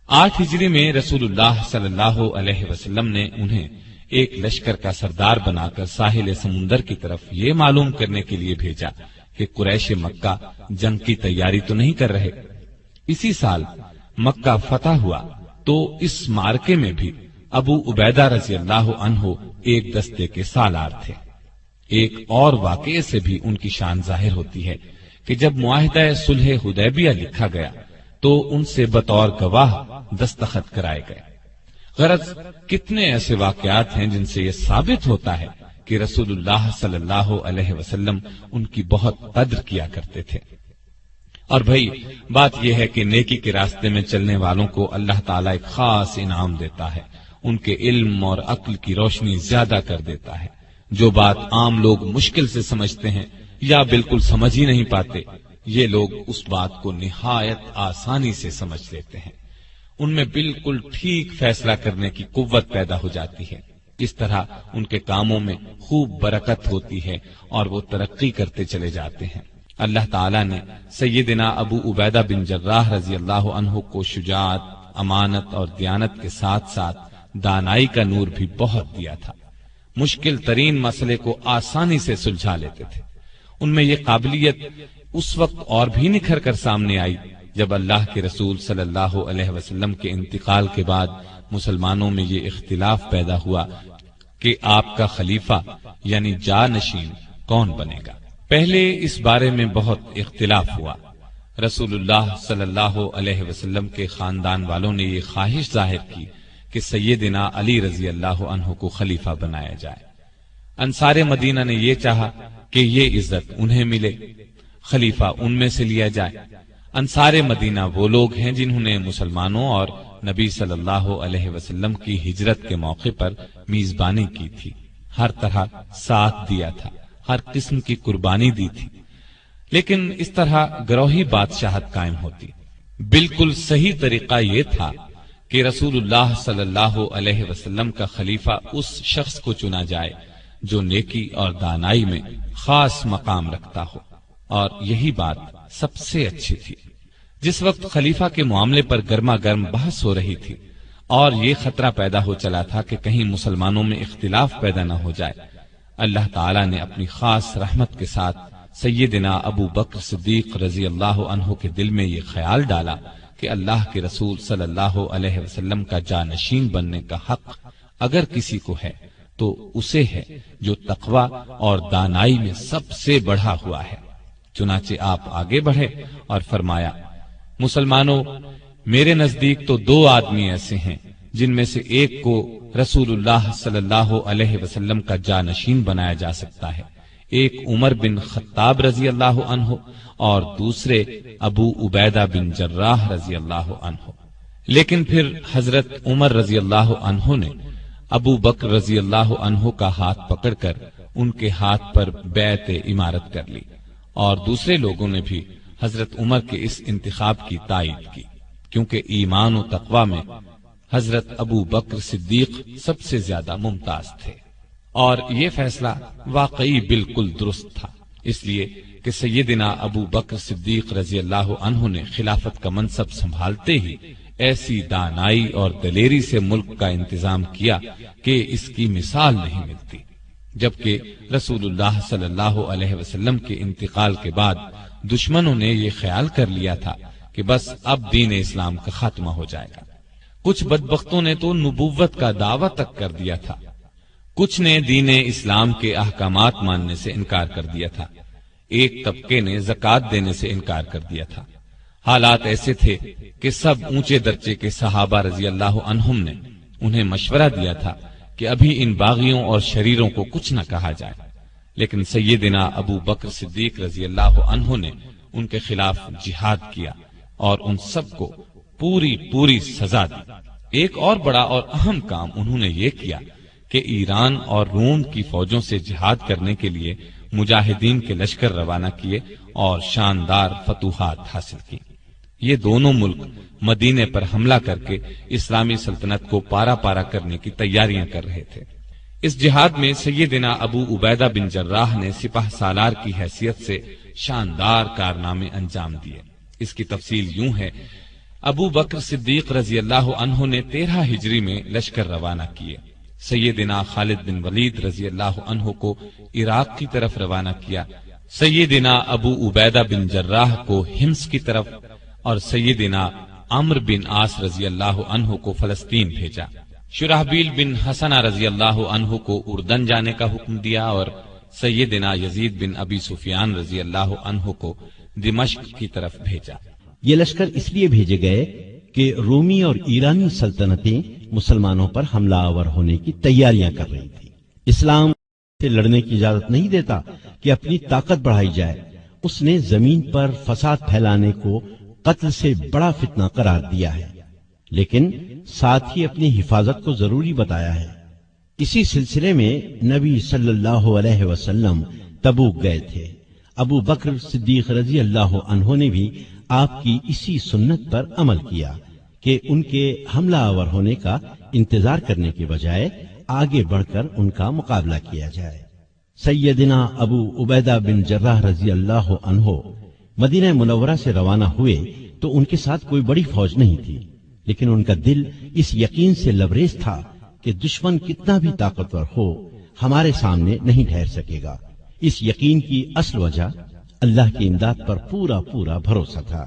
8 ہجری میں رسول اللہ صلی اللہ علیہ وسلم نے انہیں ایک لشکر کا سردار بنا کر ساحل سمندر کی طرف یہ معلوم کرنے کے لیے بھیجا کہ قریش مکہ جنگ کی تیاری تو نہیں کر رہے۔ اسی سال مکہ فتح ہوا تو اس معرکے میں بھی ابو عبیدہ رضی اللہ عنہ ایک دستے کے سالار تھے۔ ایک اور واقعے سے بھی ان کی شان ظاہر ہوتی ہے کہ جب معاہدہ صلح حدیبیہ لکھا گیا تو ان سے بطور گواہ دستخط کرائے گئے۔ غرض کتنے ایسے واقعات ہیں جن سے یہ ثابت ہوتا ہے کہ رسول اللہ صلی اللہ علیہ وسلم ان کی بہت قدر کیا کرتے تھے۔ اور بھائی بات یہ ہے کہ نیکی کے راستے میں چلنے والوں کو اللہ تعالیٰ ایک خاص انعام دیتا ہے، ان کے علم اور عقل کی روشنی زیادہ کر دیتا ہے۔ جو بات عام لوگ مشکل سے سمجھتے ہیں یا بالکل سمجھ ہی نہیں پاتے، یہ لوگ اس بات کو نہایت آسانی سے سمجھ لیتے ہیں۔ ان میں بالکل ٹھیک فیصلہ کرنے کی قوت پیدا ہو جاتی ہے۔ اس طرح ان کے کاموں میں خوب برکت ہوتی ہے اور وہ ترقی کرتے چلے جاتے ہیں۔ اللہ تعالیٰ نے سیدنا ابو عبیدہ بن جراح رضی اللہ عنہ کو شجاعت، امانت اور دیانت کے ساتھ ساتھ دانائی کا نور بھی بہت دیا تھا۔ مشکل ترین مسئلے کو آسانی سے سلجھا لیتے تھے۔ ان میں یہ قابلیت اس وقت اور بھی نکھر کر سامنے آئی جب اللہ کے رسول صلی اللہ علیہ وسلم کے انتقال کے بعد مسلمانوں میں یہ اختلاف پیدا ہوا کہ آپ کا خلیفہ یعنی جانشین کون بنے گا۔ پہلے اس بارے میں بہت اختلاف ہوا۔ رسول اللہ صلی اللہ علیہ وسلم کے خاندان والوں نے یہ خواہش ظاہر کی کہ سیدنا علی رضی اللہ عنہ کو خلیفہ بنایا جائے۔ انصار مدینہ نے یہ چاہا کہ یہ عزت انہیں ملے، خلیفہ ان میں سے لیا جائے۔ انصار مدینہ وہ لوگ ہیں جنہوں نے مسلمانوں اور نبی صلی اللہ علیہ وسلم کی ہجرت کے موقع پر میزبانی کی تھی، ہر طرح ساتھ دیا تھا، ہر قسم کی قربانی دی تھی۔ لیکن اس طرح گروہی بادشاہت قائم ہوتی۔ بالکل صحیح طریقہ یہ تھا کہ رسول اللہ صلی اللہ علیہ وسلم کا خلیفہ اس شخص کو چنا جائے جو نیکی اور دانائی میں خاص مقام رکھتا ہو، اور یہی بات سب سے اچھی تھی۔ جس وقت خلیفہ کے معاملے پر گرما گرم بحث ہو رہی تھی اور یہ خطرہ پیدا ہو چلا تھا کہ کہیں مسلمانوں میں اختلاف پیدا نہ ہو جائے، اللہ تعالیٰ نے اپنی خاص رحمت کے ساتھ سیدنا ابو بکر صدیق رضی اللہ عنہ کے دل میں یہ خیال ڈالا کہ اللہ کے رسول صلی اللہ علیہ وسلم کا جانشین بننے کا حق اگر کسی کو ہے تو اسے ہے جو تقوی اور دانائی میں سب سے بڑھا ہوا ہے۔ چنانچہ آپ آگے بڑھے اور فرمایا، مسلمانوں، میرے نزدیک تو دو آدمی ایسے ہیں جن میں سے ایک کو رسول اللہ صلی اللہ علیہ وسلم کا جانشین بنایا جا سکتا ہے، ایک عمر بن خطاب رضی اللہ عنہ اور دوسرے ابو عبیدہ بن جراح رضی اللہ عنہ۔ لیکن پھر حضرت عمر رضی اللہ عنہ نے ابو بکر رضی اللہ عنہ کا ہاتھ پکڑ کر ان کے ہاتھ پر بیعت امارت کر لی، اور دوسرے لوگوں نے بھی حضرت عمر کے اس انتخاب کی تائید کی، کیونکہ ایمان و تقوی میں حضرت ابو بکر صدیق سب سے زیادہ ممتاز تھے، اور یہ فیصلہ واقعی بالکل درست تھا، اس لیے کہ سیدنا ابو بکر صدیق رضی اللہ عنہ نے خلافت کا منصب سنبھالتے ہی ایسی دانائی اور دلیری سے ملک کا انتظام کیا کہ اس کی مثال نہیں ملتی، جبکہ رسول اللہ صلی اللہ علیہ وسلم کے انتقال کے بعد دشمنوں نے یہ خیال کر لیا تھا کہ بس اب دین اسلام کا خاتمہ ہو جائے گا۔ کچھ بدبختوں نے تو نبوت کا دعویٰ تک کر دیا تھا، کچھ نے دین اسلام کے احکامات ماننے سے انکار کر دیا تھا، ایک طبقے نے زکوٰۃ دینے سے انکار کر دیا تھا۔ حالات ایسے تھے کہ سب اونچے درجے کے صحابہ رضی اللہ عنہم نے انہیں مشورہ دیا تھا کہ ابھی ان باغیوں اور شریروں کو کچھ نہ کہا جائے، لیکن سیدنا ابو بکر صدیق رضی اللہ عنہ نے ان کے خلاف جہاد کیا اور ان سب کو پوری سزا دی۔ ایک اور بڑا اور اہم کام انہوں نے یہ کیا کہ ایران اور روم کی فوجوں سے جہاد کرنے کے لیے مجاہدین کے لشکر روانہ کیے اور شاندار فتوحات حاصل کی۔ یہ دونوں ملک مدینے پر حملہ کر کے اسلامی سلطنت کو پارا پارا کرنے کی تیاریاں کر رہے تھے۔ اس جہاد میں سیدنا ابو عبیدہ بن جراح نے سپہ سالار کی حیثیت سے شاندار کارنامے انجام دیے۔ اس کی تفصیل یوں ہے، ابو بکر صدیق رضی اللہ عنہ نے 13 ہجری میں لشکر روانہ کیے، سیدنا خالد بن ولید رضی اللہ عنہ کو عراق کی طرف روانہ کیا، سیدنا ابو عبیدہ بن جراح کو حمص کی طرف اور سیدنا عمرو بن عاص رضی اللہ عنہ کو فلسطین بھیجا۔ شرحبیل بن حسنہ رضی اللہ عنہ کو اردن جانے کا حکم دیا اور سیدنا یزید بن ابی سفیان رضی اللہ عنہ کو دمشق کی طرف بھیجا۔ یہ لشکر اس لیے بھیجے گئے کہ رومی اور ایرانی سلطنتیں مسلمانوں پر حملہ آور ہونے کی تیاریاں کر رہی تھی۔ اسلام سے لڑنے کی اجازت نہیں دیتا کہ اپنی طاقت بڑھائی جائے، اس نے زمین پر فساد پھیلانے کو قتل سے بڑا فتنہ قرار دیا ہے، لیکن ساتھ ہی اپنی حفاظت کو ضروری بتایا ہے۔ اسی سلسلے میں نبی صلی اللہ علیہ وسلم تبوک گئے تھے۔ ابو بکر صدیق رضی اللہ عنہ نے بھی آپ کی اسی سنت پر عمل کیا کہ ان کے حملہ آور ہونے کا انتظار کرنے کے بجائے آگے بڑھ کر ان کا مقابلہ کیا جائے۔ سیدنا ابو عبیدہ بن جراح رضی اللہ عنہ مدینہ منورہ سے روانہ ہوئے تو ان کے ساتھ کوئی بڑی فوج نہیں تھی، لیکن ان کا دل اس یقین سے لبریز تھا کہ دشمن کتنا بھی طاقتور ہو ہمارے سامنے نہیں ٹھہر سکے گا۔ اس یقین کی اصل وجہ اللہ کی امداد پر پورا بھروسہ تھا۔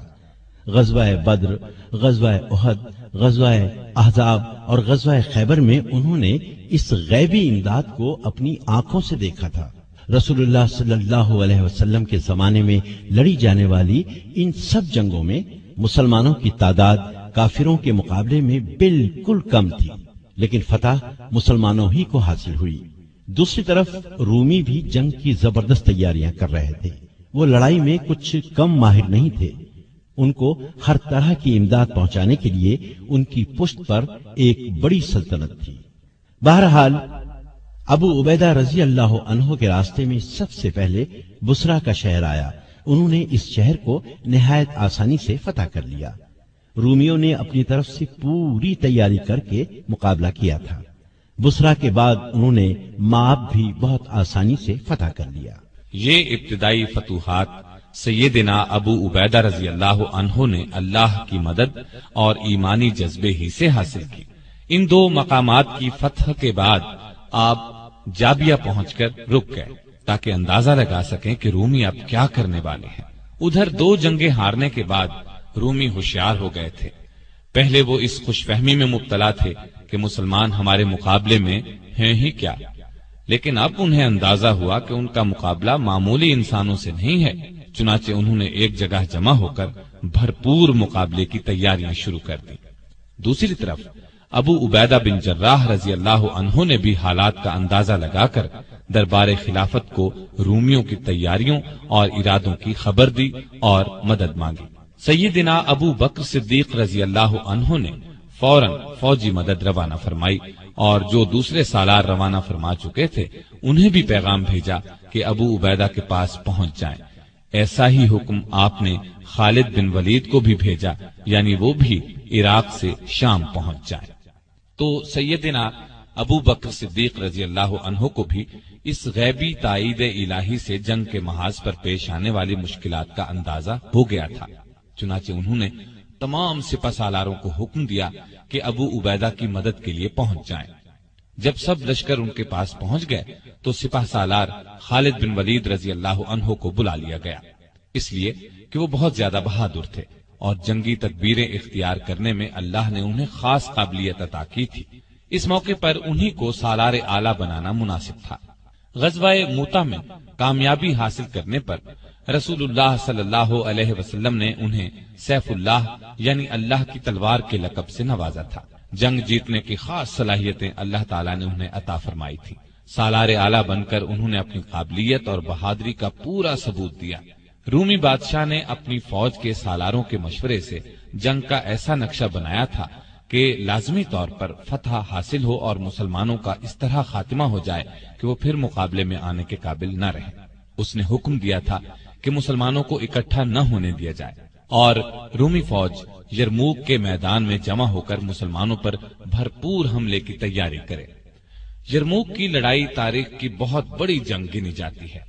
غزوہ بدر، غزوہ احد، غزوہ احزاب اور غزوہ خیبر میں انہوں نے اس غیبی امداد کو اپنی آنکھوں سے دیکھا تھا۔ رسول اللہ صلی اللہ علیہ وسلم کے زمانے میں لڑی جانے والی ان سب جنگوں میں مسلمانوں کی تعداد کافروں کے مقابلے میں بالکل کم تھی، لیکن فتح مسلمانوں ہی کو حاصل ہوئی۔ دوسری طرف رومی بھی جنگ کی زبردست تیاریاں کر رہے تھے۔ وہ لڑائی میں کچھ کم ماہر نہیں تھے، ان کو ہر طرح کی امداد پہنچانے کے لیے ان کی پشت پر ایک بڑی سلطنت تھی۔ بہرحال ابو عبیدہ رضی اللہ عنہ کے راستے میں سب سے پہلے بصرہ کا شہر آیا۔ انہوں نے اس شہر کو نہایت آسانی سے فتح کر لیا۔ رومیوں نے اپنی طرف سے پوری تیاری کر کے مقابلہ کیا تھا۔ بصرہ کے بعد انہوں نے مآب بھی بہت آسانی سے فتح کر لیا۔ یہ ابتدائی فتوحات سیدنا ابو عبیدہ رضی اللہ عنہ نے اللہ کی مدد اور ایمانی جذبے ہی سے حاصل کی۔ ان دو مقامات کی فتح کے بعد آپ جابیہ پہنچ کر رک گئے تاکہ اندازہ لگا سکیں کہ رومی اب کیا کرنے والے ہیں۔ ادھر 2 جنگیں ہارنے کے بعد رومی ہوشیار ہو گئے تھے۔ پہلے وہ اس خوش فہمی میں مبتلا تھے کہ مسلمان ہمارے مقابلے میں ہیں ہی کیا، لیکن اب انہیں اندازہ ہوا کہ ان کا مقابلہ معمولی انسانوں سے نہیں ہے، چنانچہ انہوں نے ایک جگہ جمع ہو کر بھرپور مقابلے کی تیاریاں شروع کر دی۔ دوسری طرف ابو عبیدہ بن جراح رضی اللہ عنہ نے بھی حالات کا اندازہ لگا کر دربار خلافت کو رومیوں کی تیاریوں اور ارادوں کی خبر دی اور مدد مانگی۔ سیدنا ابو بکر صدیق رضی اللہ عنہ نے فوراً فوجی مدد روانہ فرمائی اور جو دوسرے سالار روانہ فرما چکے تھے انہیں بھی پیغام بھیجا کہ ابو عبیدہ کے پاس پہنچ جائیں۔ ایسا ہی حکم آپ نے خالد بن ولید کو بھی بھیجا، یعنی وہ بھی عراق سے شام پہنچ جائیں۔ تو سیدنا ابو بکر صدیق رضی اللہ عنہ کو بھی اس غیبی تائید الہی سے جنگ کے محاذ پر پیش آنے والی مشکلات کا اندازہ ہو گیا تھا، چنانچہ انہوں نے تمام سپہ سالاروں کو حکم دیا کہ ابو عبیدہ کی مدد کے لیے پہنچ جائیں۔ جب سب لشکر ان کے پاس پہنچ گئے تو سپہ سالار خالد بن ولید رضی اللہ عنہ کو بلا لیا گیا، اس لیے کہ وہ بہت زیادہ بہادر تھے اور جنگی تدبیریں اختیار کرنے میں اللہ نے انہیں خاص قابلیت عطا کی تھی۔ اس موقع پر انہی کو سالار اعلیٰ بنانا مناسب تھا۔ غزوہ موتا میں کامیابی حاصل کرنے پر رسول اللہ صلی اللہ علیہ وسلم نے انہیں سیف اللہ یعنی اللہ کی تلوار کے لقب سے نوازا تھا۔ جنگ جیتنے کی خاص صلاحیتیں اللہ تعالیٰ نے انہیں عطا فرمائی تھی۔ سالار اعلیٰ بن کر انہوں نے اپنی قابلیت اور بہادری کا پورا ثبوت دیا۔ رومی بادشاہ نے اپنی فوج کے سالاروں کے مشورے سے جنگ کا ایسا نقشہ بنایا تھا کہ لازمی طور پر فتح حاصل ہو اور مسلمانوں کا اس طرح خاتمہ ہو جائے کہ وہ پھر مقابلے میں آنے کے قابل نہ رہیں۔ اس نے حکم دیا تھا کہ مسلمانوں کو اکٹھا نہ ہونے دیا جائے اور رومی فوج یرموک کے میدان میں جمع ہو کر مسلمانوں پر بھرپور حملے کی تیاری کرے۔ یرموک کی لڑائی تاریخ کی بہت بڑی جنگ گنی جاتی ہے۔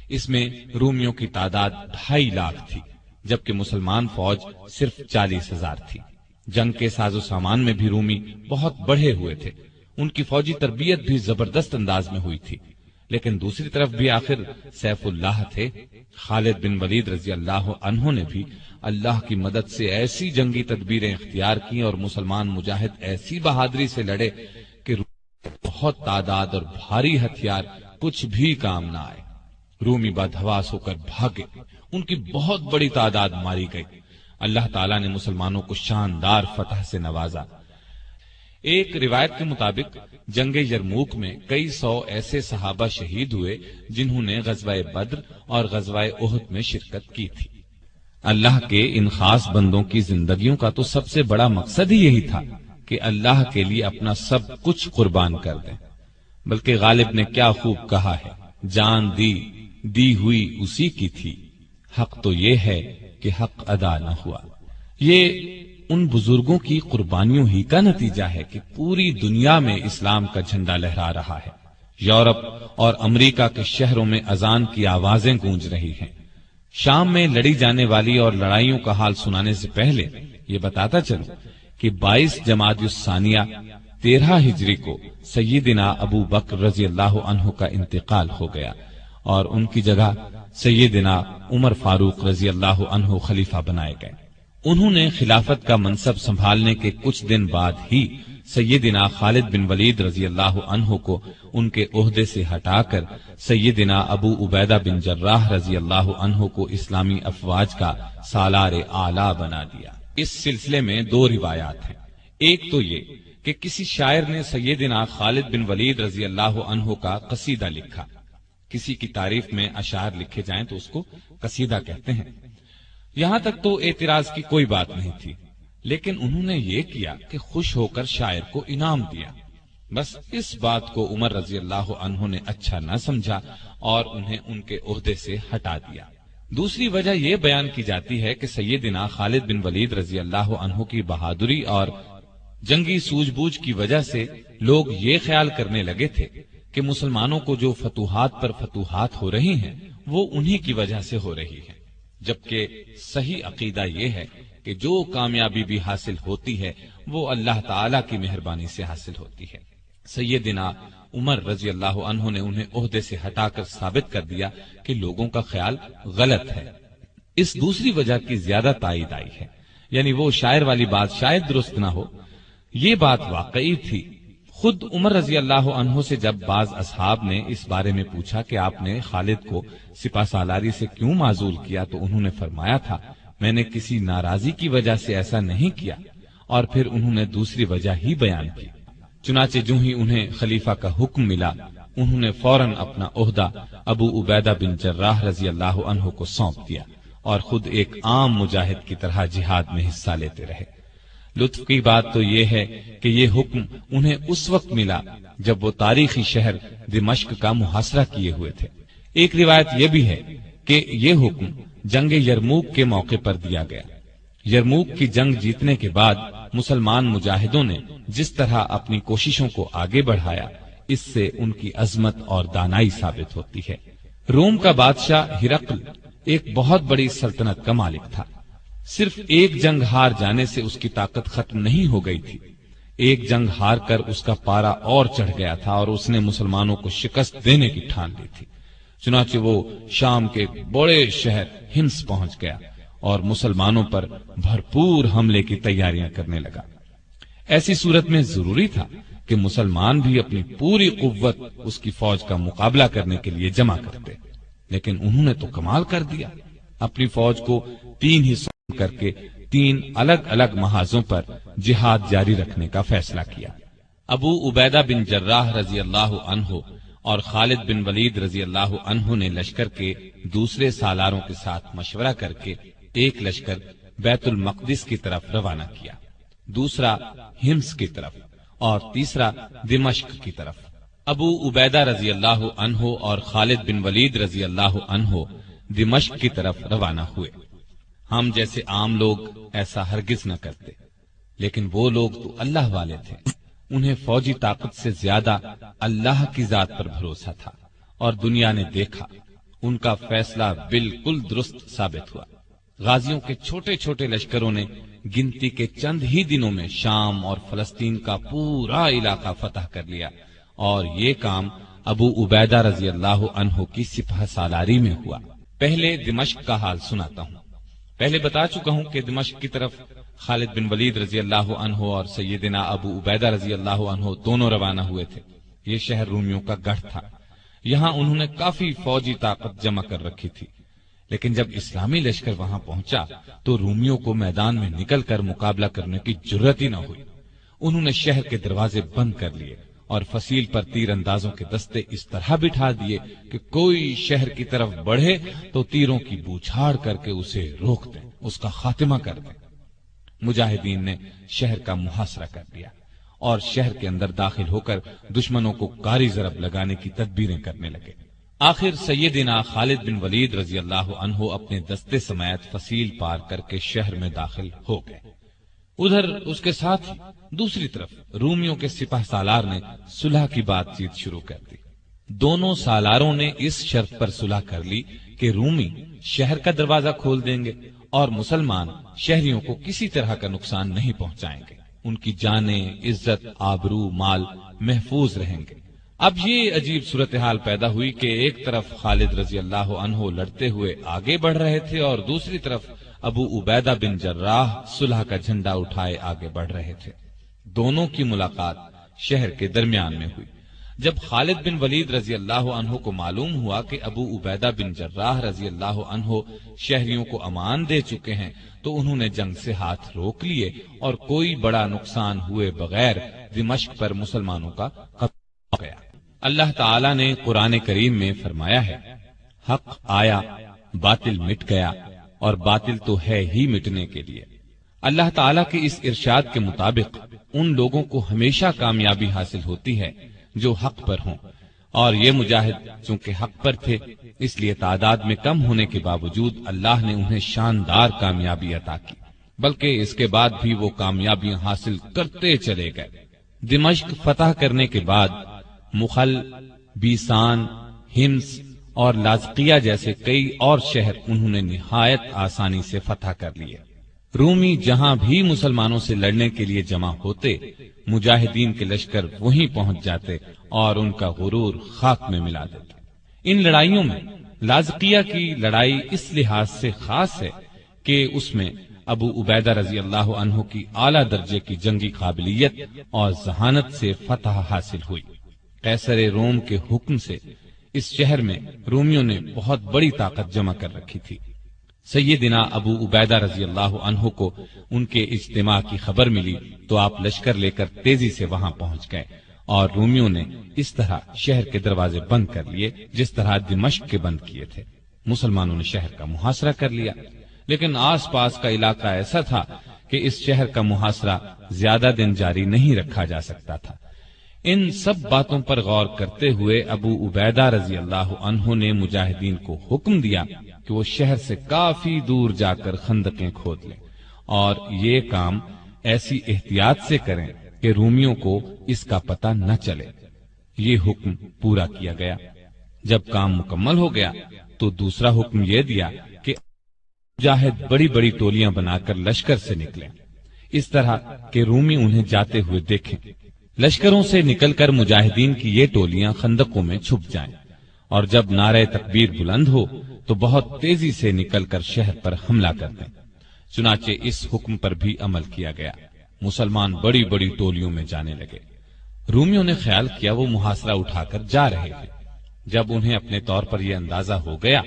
اس میں رومیوں کی تعداد 2.5 لاکھ تھی، جبکہ مسلمان فوج صرف 40,000 تھی۔ جنگ کے ساز و سامان میں بھی رومی بہت بڑھے ہوئے تھے، ان کی فوجی تربیت بھی زبردست انداز میں ہوئی تھی، لیکن دوسری طرف بھی آخر سیف اللہ تھے۔ خالد بن ولید رضی اللہ عنہ نے بھی اللہ کی مدد سے ایسی جنگی تدبیریں اختیار کی اور مسلمان مجاہد ایسی بہادری سے لڑے کہ بہت تعداد اور بھاری ہتھیار کچھ بھی کام نہ آئے۔ رومی بدحواس ہو کر بھاگے، ان کی بہت بڑی تعداد ماری گئی۔ اللہ تعالیٰ نے مسلمانوں کو شاندار فتح سے نوازا۔ ایک روایت کے مطابق جنگ یرموک میں کئی 100 ایسے صحابہ شہید ہوئے جنہوں نے غزوہ بدر اور غزوہ احد میں شرکت کی تھی۔ اللہ کے ان خاص بندوں کی زندگیوں کا تو سب سے بڑا مقصد ہی یہی تھا کہ اللہ کے لیے اپنا سب کچھ قربان کر دیں۔ بلکہ غالب نے کیا خوب کہا ہے، جان دی ہوئی اسی کی تھی، حق تو یہ ہے کہ حق ادا نہ ہوا۔ یہ ان بزرگوں کی قربانیوں ہی کا نتیجہ ہے کہ پوری دنیا میں اسلام کا جھنڈا لہرا رہا ہے۔ یورپ اور امریکہ کے شہروں میں اذان کی آوازیں گونج رہی ہیں۔ شام میں لڑی جانے والی اور لڑائیوں کا حال سنانے سے پہلے یہ بتاتا چلوں کہ 22 جمادی الثانیہ 13 ہجری کو سیدنا ابو بکر رضی اللہ عنہ کا انتقال ہو گیا اور ان کی جگہ سیدنا عمر فاروق رضی اللہ عنہ خلیفہ بنائے گئے۔ انہوں نے خلافت کا منصب سنبھالنے کے کچھ دن بعد ہی سیدنا خالد بن ولید رضی اللہ عنہ کو ان کے عہدے سے ہٹا کر سیدنا ابو عبیدہ بن جراح رضی اللہ عنہ کو اسلامی افواج کا سالار اعلیٰ بنا دیا۔ اس سلسلے میں 2 روایات ہیں۔ ایک تو یہ کہ کسی شاعر نے سیدنا خالد بن ولید رضی اللہ عنہ کا قصیدہ لکھا۔ کسی کی تعریف میں اشعار لکھے جائیں تو اس کو قصیدہ کہتے ہیں۔ یہاں تک تو اعتراض کی کوئی بات نہیں تھی، لیکن انہوں نے یہ کیا کہ خوش ہو کر شاعر کو انعام دیا۔ بس اس بات کو عمر رضی اللہ عنہ نے اچھا نہ سمجھا اور انہیں ان کے عہدے سے ہٹا دیا۔ دوسری وجہ یہ بیان کی جاتی ہے کہ سیدنا خالد بن ولید رضی اللہ عنہ کی بہادری اور جنگی سوجھ بوجھ کی وجہ سے لوگ یہ خیال کرنے لگے تھے کہ مسلمانوں کو جو فتوحات پر فتوحات ہو رہی ہیں وہ انہی کی وجہ سے ہو رہی ہے، جبکہ صحیح عقیدہ یہ ہے کہ جو کامیابی بھی حاصل ہوتی ہے وہ اللہ تعالی کی مہربانی سے حاصل ہوتی ہے۔ سیدنا عمر رضی اللہ عنہ نے انہیں عہدے سے ہٹا کر ثابت کر دیا کہ لوگوں کا خیال غلط ہے۔ اس دوسری وجہ کی زیادہ تائید آئی ہے، یعنی وہ شاعر والی بات شاید درست نہ ہو، یہ بات واقعی تھی۔ خود عمر رضی اللہ عنہ سے جب بعض اصحاب نے اس بارے میں پوچھا کہ آپ نے خالد کو سپہ سالاری سے کیوں معزول کیا، تو انہوں نے فرمایا تھا میں نے کسی ناراضی کی وجہ سے ایسا نہیں کیا، اور پھر انہوں نے دوسری وجہ ہی بیان کی۔ چنانچہ جو ہی انہیں خلیفہ کا حکم ملا، انہوں نے فوراً اپنا عہدہ ابو عبیدہ بن جراح رضی اللہ عنہ کو سونپ دیا اور خود ایک عام مجاہد کی طرح جہاد میں حصہ لیتے رہے۔ لطف کی بات تو یہ ہے کہ یہ حکم انہیں اس وقت ملا جب وہ تاریخی شہر دمشق کا محاصرہ کیے ہوئے تھے۔ ایک روایت یہ بھی ہے کہ یہ حکم جنگ یرموک کے موقع پر دیا گیا۔ یرموک کی جنگ جیتنے کے بعد مسلمان مجاہدوں نے جس طرح اپنی کوششوں کو آگے بڑھایا، اس سے ان کی عظمت اور دانائی ثابت ہوتی ہے۔ روم کا بادشاہ ہرقل ایک بہت بڑی سلطنت کا مالک تھا۔ صرف ایک جنگ ہار جانے سے اس کی طاقت ختم نہیں ہو گئی تھی، ایک جنگ ہار کر اس کا پارا اور چڑھ گیا تھا اور اس نے مسلمانوں کو شکست دینے کی ٹھان لی تھی۔ چنانچہ وہ شام کے بڑے شہر ہمس پہنچ گیا اور مسلمانوں پر بھرپور حملے کی تیاریاں کرنے لگا۔ ایسی صورت میں ضروری تھا کہ مسلمان بھی اپنی پوری قوت اس کی فوج کا مقابلہ کرنے کے لیے جمع کرتے، لیکن انہوں نے تو کمال کر دیا، اپنی فوج کو 3 حصوں کر کے 3 الگ الگ محاذوں پر جہاد جاری رکھنے کا فیصلہ کیا۔ ابو عبیدہ بن جراح رضی اللہ عنہ اور خالد بن ولید رضی اللہ عنہ نے لشکر کے دوسرے سالاروں کے ساتھ مشورہ کر کے ایک لشکر بیت المقدس کی طرف روانہ کیا، دوسرا ہمس کی طرف اور تیسرا دمشق کی طرف۔ ابو عبیدہ رضی اللہ عنہ اور خالد بن ولید رضی اللہ عنہ دمشق کی طرف روانہ ہوئے۔ ہم جیسے عام لوگ ایسا ہرگز نہ کرتے، لیکن وہ لوگ تو اللہ والے تھے، انہیں فوجی طاقت سے زیادہ اللہ کی ذات پر بھروسہ تھا، اور دنیا نے دیکھا ان کا فیصلہ بالکل درست ثابت ہوا۔ غازیوں کے چھوٹے چھوٹے لشکروں نے گنتی کے چند ہی دنوں میں شام اور فلسطین کا پورا علاقہ فتح کر لیا، اور یہ کام ابو عبیدہ رضی اللہ عنہ کی سپہ سالاری میں ہوا۔ پہلے دمشق کا حال سناتا ہوں۔ پہلے بتا چکا ہوں کہ دمشق کی طرف خالد بن ولید رضی اللہ عنہ اور سیدنا ابو عبیدہ رضی اللہ عنہ دونوں روانہ ہوئے تھے۔ یہ شہر رومیوں کا گڑھ تھا، یہاں انہوں نے کافی فوجی طاقت جمع کر رکھی تھی، لیکن جب اسلامی لشکر وہاں پہنچا تو رومیوں کو میدان میں نکل کر مقابلہ کرنے کی جرأت ہی نہ ہوئی۔ انہوں نے شہر کے دروازے بند کر لیے اور فصیل پر تیر اندازوں کے دستے اس طرح بٹھا دیے کہ کوئی شہر کی طرف بڑھے تو تیروں کی بوچھاڑ کر کے اسے روک دیں، اس کا خاتمہ کر دیں۔ مجاہدین نے شہر کا محاصرہ کر دیا اور شہر کے اندر داخل ہو کر دشمنوں کو کاری ضرب لگانے کی تدبیریں کرنے لگے۔ آخر سیدنا خالد بن ولید رضی اللہ عنہ اپنے دستے سمیت فصیل پار کر کے شہر میں داخل ہو گئے۔ ادھر اس کے ساتھ دوسری طرف رومیوں کے سپہ سالار نے صلح کی بات چیت شروع کر دی۔ دونوں سالاروں نے اس شرط پر صلح کر لی کہ رومی شہر کا دروازہ کھول دیں گے اور مسلمان شہریوں کو کسی طرح کا نقصان نہیں پہنچائیں گے، ان کی جانیں، عزت، آبرو، مال محفوظ رہیں گے۔ اب یہ عجیب صورتحال پیدا ہوئی کہ ایک طرف خالد رضی اللہ عنہ لڑتے ہوئے آگے بڑھ رہے تھے اور دوسری طرف ابو عبیدہ بن جراح صلح کا جھنڈا اٹھائے آگے بڑھ رہے تھے۔ دونوں کی ملاقات شہر کے درمیان میں ہوئی۔ جب خالد بن ولید رضی اللہ عنہ کو معلوم ہوا کہ ابو عبیدہ بن جراح رضی اللہ عنہ شہریوں کو امان دے چکے ہیں تو انہوں نے جنگ سے ہاتھ روک لیے اور کوئی بڑا نقصان ہوئے بغیر دمشق پر مسلمانوں کا قبضہ ہو گیا۔ اللہ تعالی نے قرآن کریم میں فرمایا ہے، حق آیا باطل مٹ گیا اور باطل تو ہے ہی مٹنے کے لیے۔ اللہ تعالیٰ کے اس ارشاد کے مطابق ان لوگوں کو ہمیشہ کامیابی حاصل ہوتی ہے جو حق پر ہوں، اور یہ مجاہد چونکہ حق پر تھے اس لیے تعداد میں کم ہونے کے باوجود اللہ نے انہیں شاندار کامیابی عطا کی، بلکہ اس کے بعد بھی وہ کامیابیاں حاصل کرتے چلے گئے۔ دمشق فتح کرنے کے بعد مخل، بیسان، ہمس اور لاذقیہ جیسے کئی اور شہر انہوں نے نہایت آسانی سے فتح کر لیے۔ رومی جہاں بھی مسلمانوں سے لڑنے کے لیے جمع ہوتے، مجاہدین کے لشکر وہیں پہنچ جاتے اور ان کا غرور خاک میں ملا دیتے۔ ان لڑائیوں میں لازقیہ کی لڑائی اس لحاظ سے خاص ہے کہ اس میں ابو عبیدہ رضی اللہ عنہ کی اعلیٰ درجے کی جنگی قابلیت اور ذہانت سے فتح حاصل ہوئی۔ قیصر روم کے حکم سے اس شہر میں رومیوں نے بہت بڑی طاقت جمع کر رکھی تھی۔ سیدنا ابو عبیدہ رضی اللہ عنہ کو ان کے اجتماع کی خبر ملی تو آپ لشکر لے کر تیزی سے وہاں پہنچ گئے اور رومیوں نے اس طرح شہر کے دروازے بند کر لیے جس طرح دمشق کے بند کیے تھے۔ مسلمانوں نے شہر کا محاصرہ کر لیا، لیکن آس پاس کا علاقہ ایسا تھا کہ اس شہر کا محاصرہ زیادہ دن جاری نہیں رکھا جا سکتا تھا۔ ان سب باتوں پر غور کرتے ہوئے ابو عبیدہ رضی اللہ عنہ نے مجاہدین کو حکم دیا کہ وہ شہر سے کافی دور جا کر خندقیں کھود لیں اور یہ کام ایسی احتیاط سے کریں کہ رومیوں کو اس کا پتہ نہ چلے۔ یہ حکم پورا کیا گیا۔ جب کام مکمل ہو گیا تو دوسرا حکم یہ دیا کہ مجاہد بڑی بڑی ٹولیاں بنا کر لشکر سے نکلیں، اس طرح کہ رومی انہیں جاتے ہوئے دیکھیں۔ لشکروں سے نکل کر مجاہدین کی یہ ٹولیاں خندقوں میں چھپ جائیں اور جب نعرہ تکبیر بلند ہو تو بہت تیزی سے نکل کر شہر پر حملہ کر دیں۔ چنانچہ اس حکم پر بھی عمل کیا گیا۔ مسلمان بڑی بڑی ٹولیوں میں جانے لگے۔ رومیوں نے خیال کیا وہ محاصرہ اٹھا کر جا رہے ہیں۔ جب انہیں اپنے طور پر یہ اندازہ ہو گیا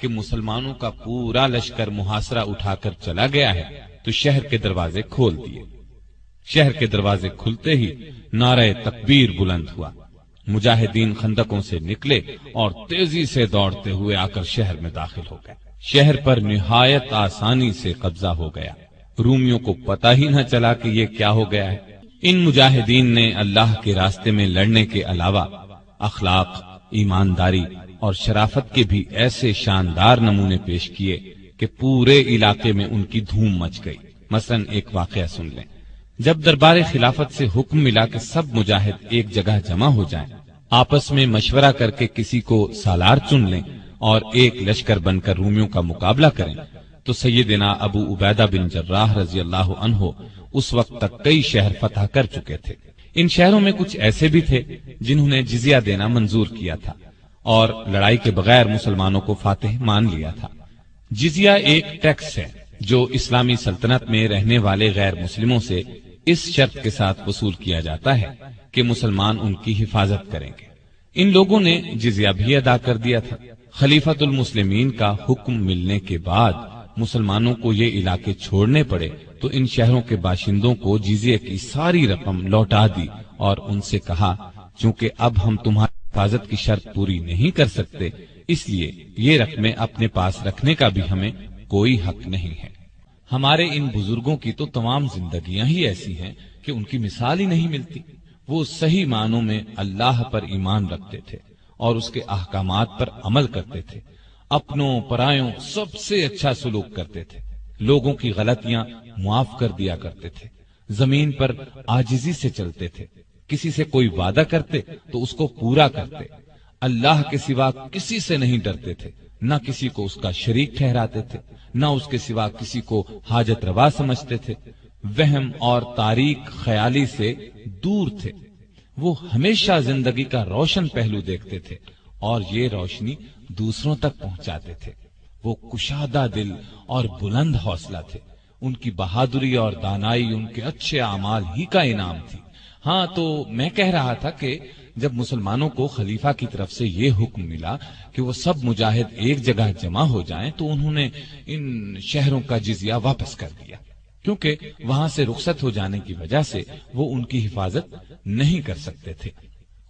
کہ مسلمانوں کا پورا لشکر محاصرہ اٹھا کر چلا گیا ہے تو شہر کے دروازے کھول دیے۔ شہر کے دروازے کھلتے ہی نعرہ تکبیر بلند ہوا۔ مجاہدین خندقوں سے نکلے اور تیزی سے دوڑتے ہوئے آ کر شہر میں داخل ہو گئے۔ شہر پر نہایت آسانی سے قبضہ ہو گیا۔ رومیوں کو پتہ ہی نہ چلا کہ یہ کیا ہو گیا ہے۔ ان مجاہدین نے اللہ کے راستے میں لڑنے کے علاوہ اخلاق، ایمانداری اور شرافت کے بھی ایسے شاندار نمونے پیش کیے کہ پورے علاقے میں ان کی دھوم مچ گئی۔ مثلا ایک واقعہ سن لیں۔ جب دربار خلافت سے حکم ملا کہ سب مجاہد ایک جگہ جمع ہو جائیں، آپس میں مشورہ کر کے کسی کو سالار چن لیں اور ایک لشکر بن کر رومیوں کا مقابلہ کریں، تو سیدنا ابو عبیدہ بن جراح رضی اللہ عنہ اس وقت تک کئی شہر فتح کر چکے تھے۔ ان شہروں میں کچھ ایسے بھی تھے جنہوں نے جزیہ دینا منظور کیا تھا اور لڑائی کے بغیر مسلمانوں کو فاتح مان لیا تھا۔ جزیہ ایک ٹیکس ہے جو اسلامی سلطنت میں رہنے والے غیر مسلموں سے اس شرط کے ساتھ وصول کیا جاتا ہے کہ مسلمان ان کی حفاظت کریں گے۔ ان لوگوں نے جزیہ بھی ادا کر دیا تھا۔ خلیفۃ المسلمین کا حکم ملنے کے بعد مسلمانوں کو یہ علاقے چھوڑنے پڑے تو ان شہروں کے باشندوں کو جزیے کی ساری رقم لوٹا دی اور ان سے کہا چونکہ اب ہم تمہاری حفاظت کی شرط پوری نہیں کر سکتے اس لیے یہ رقمیں اپنے پاس رکھنے کا بھی ہمیں کوئی حق نہیں ہے۔ ہمارے ان بزرگوں کی تو تمام زندگیاں ہی ایسی ہیں کہ ان کی مثال ہی نہیں ملتی۔ وہ صحیح معنوں میں اللہ پر ایمان رکھتے تھے اور اس کے احکامات پر عمل کرتے تھے، اپنوں پرایوں سب سے اچھا سلوک کرتے تھے، لوگوں کی غلطیاں معاف کر دیا کرتے تھے، زمین پر عاجزی سے چلتے تھے، کسی سے کوئی وعدہ کرتے تو اس کو پورا کرتے، اللہ کے سوا کسی سے نہیں ڈرتے تھے، نہ کسی کو اس کا شریک ٹھہراتے تھے، نہ اس کے سوا کسی کو حاجت روا سمجھتے تھے، وہم اور تاریک خیالی سے دور تھے۔ وہ ہمیشہ زندگی کا روشن پہلو دیکھتے تھے اور یہ روشنی دوسروں تک پہنچاتے تھے۔ وہ کشادہ دل اور بلند حوصلہ تھے۔ ان کی بہادری اور دانائی ان کے اچھے اعمال ہی کا انعام تھی۔ ہاں تو میں کہہ رہا تھا کہ جب مسلمانوں کو خلیفہ کی طرف سے یہ حکم ملا کہ وہ سب مجاہد ایک جگہ جمع ہو جائیں تو انہوں نے ان شہروں کا جزیہ واپس کر دیا، کیونکہ وہاں سے رخصت ہو جانے کی وجہ سے وہ ان کی حفاظت نہیں کر سکتے تھے۔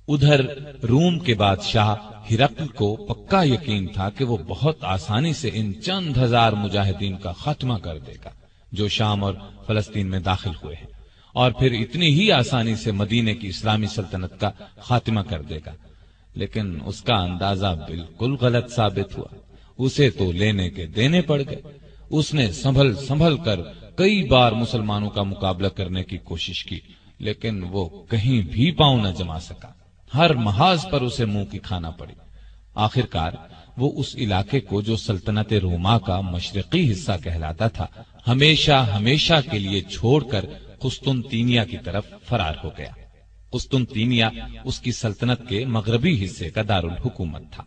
ادھر روم کے بادشاہ ہرقل کو پکا یقین تھا کہ وہ بہت آسانی سے ان چند ہزار مجاہدین کا خاتمہ کر دے گا جو شام اور فلسطین میں داخل ہوئے ہیں، اور پھر اتنی ہی آسانی سے مدینے کی اسلامی سلطنت کا خاتمہ کر دے گا۔ لیکن اس کا اندازہ بالکل غلط ثابت ہوا۔ اسے تو لینے کے دینے پڑ گئے۔ اس نے سنبھل کر کئی بار مسلمانوں کا مقابلہ کرنے کی کوشش کی، لیکن وہ کہیں بھی پاؤں نہ جما سکا۔ ہر محاذ پر اسے منہ کی کھانا پڑی۔ آخرکار وہ اس علاقے کو جو سلطنت روما کا مشرقی حصہ کہلاتا تھا ہمیشہ ہمیشہ کے لیے چھوڑ کر قسطنطینیہ کی طرف فرار ہو گیا۔ قسطنطینیہ اس کی سلطنت کے مغربی حصے کا دارالحکومت تھا۔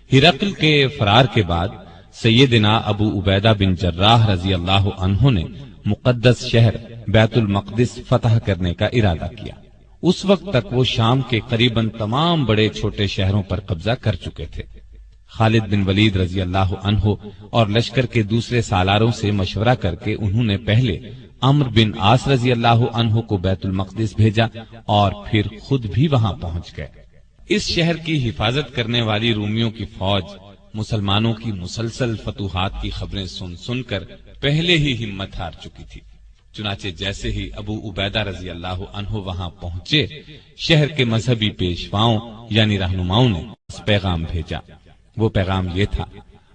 ہرقل کے فرار کے بعد سیدنا ابو عبیدہ بن جراح رضی اللہ عنہ نے مقدس شہر بیت المقدس فتح کرنے کا ارادہ کیا۔ اس وقت تک وہ شام کے قریباً تمام بڑے چھوٹے شہروں پر قبضہ کر چکے تھے۔ خالد بن ولید رضی اللہ عنہ اور لشکر کے دوسرے سالاروں سے مشورہ کر کے انہوں نے پہلے عمرو بن عاص رضی اللہ عنہ کو بیت المقدس بھیجا اور پھر خود بھی وہاں پہنچ گئے۔ اس شہر کی حفاظت کرنے والی رومیوں کی فوج مسلمانوں کی مسلسل فتوحات کی خبریں سن سن کر پہلے ہی ہمت ہار چکی تھی۔ چنانچہ جیسے ہی ابو عبیدہ رضی اللہ عنہ وہاں پہنچے، شہر کے مذہبی پیشواؤں یعنی رہنماؤں نے پیغام بھیجا۔ وہ پیغام یہ تھا،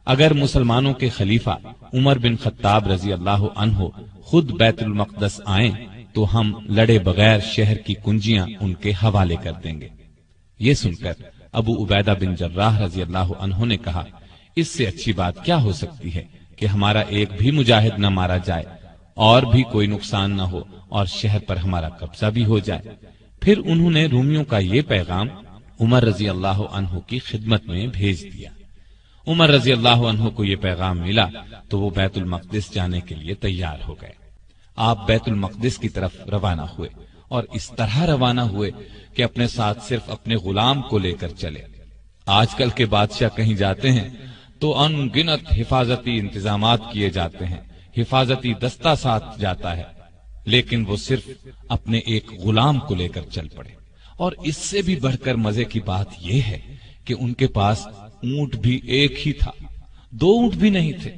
اگر مسلمانوں کے خلیفہ عمر بن خطاب رضی اللہ عنہ خود بیت المقدس آئیں تو ہم لڑے بغیر شہر کی کنجیاں ان کے حوالے کر دیں گے۔ یہ سن کر ابو عبیدہ بن جراح رضی اللہ عنہ نے کہا، اس سے اچھی بات کیا ہو سکتی ہے کہ ہمارا ایک بھی مجاہد نہ مارا جائے اور بھی کوئی نقصان نہ ہو اور شہر پر ہمارا قبضہ بھی ہو جائے۔ پھر انہوں نے رومیوں کا یہ پیغام عمر رضی اللہ عنہ کی خدمت میں بھیج دیا۔ عمر رضی اللہ عنہ کو یہ پیغام ملا تو وہ بیت المقدس جانے کے لیے تیار ہو گئے۔ آپ بیت المقدس کی طرف روانہ ہوئے اور اس طرح روانہ ہوئے کہ اپنے ساتھ صرف اپنے غلام کو لے کر چلے۔ آج کل کے بادشاہ کہیں جاتے ہیں تو ان گنت حفاظتی انتظامات کیے جاتے ہیں، حفاظتی دستہ ساتھ جاتا ہے، لیکن وہ صرف اپنے ایک غلام کو لے کر چل پڑے۔ اور اس سے بھی بڑھ کر مزے کی بات یہ ہے کہ ان کے پاس اونٹ بھی ایک ہی تھا، 2 اونٹ بھی نہیں تھے،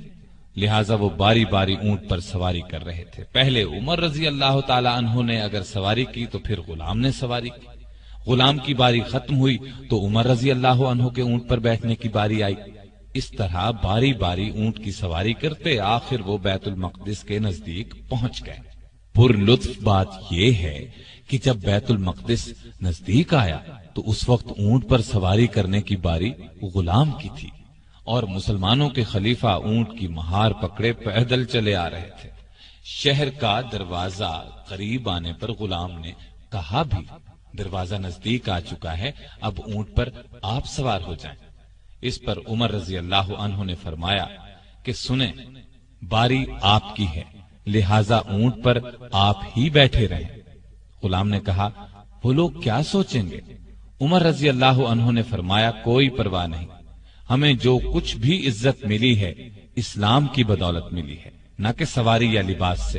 لہٰذا وہ باری باری اونٹ پر سواری کر رہے تھے۔ پہلے عمر رضی اللہ تعالی عنہ نے اگر سواری کی تو پھر غلام نے سواری کی، غلام کی باری ختم ہوئی تو عمر رضی اللہ عنہ کے اونٹ پر بیٹھنے کی باری آئی۔ اس طرح باری باری اونٹ کی سواری کرتے آخر وہ بیت المقدس کے نزدیک پہنچ گئے۔ پر لطف بات یہ ہے کہ جب بیت المقدس نزدیک آیا تو اس وقت اونٹ پر سواری کرنے کی باری غلام کی تھی اور مسلمانوں کے خلیفہ اونٹ کی مہار پکڑے پیدل چلے آ رہے تھے۔ شہر کا دروازہ قریب آنے پر غلام نے کہا بھی، دروازہ نزدیک آ چکا ہے، اب اونٹ پر آپ سوار ہو جائیں۔ اس پر عمر رضی اللہ عنہ نے فرمایا کہ سنیں، باری آپ کی ہے، لہذا اونٹ پر آپ ہی بیٹھے رہیں۔ غلام نے کہا، وہ لوگ کیا سوچیں گے؟ عمر رضی اللہ عنہ نے فرمایا، کوئی پرواہ نہیں، ہمیں جو کچھ بھی عزت ملی ہے اسلام کی بدولت ملی ہے، نہ کہ سواری یا لباس سے۔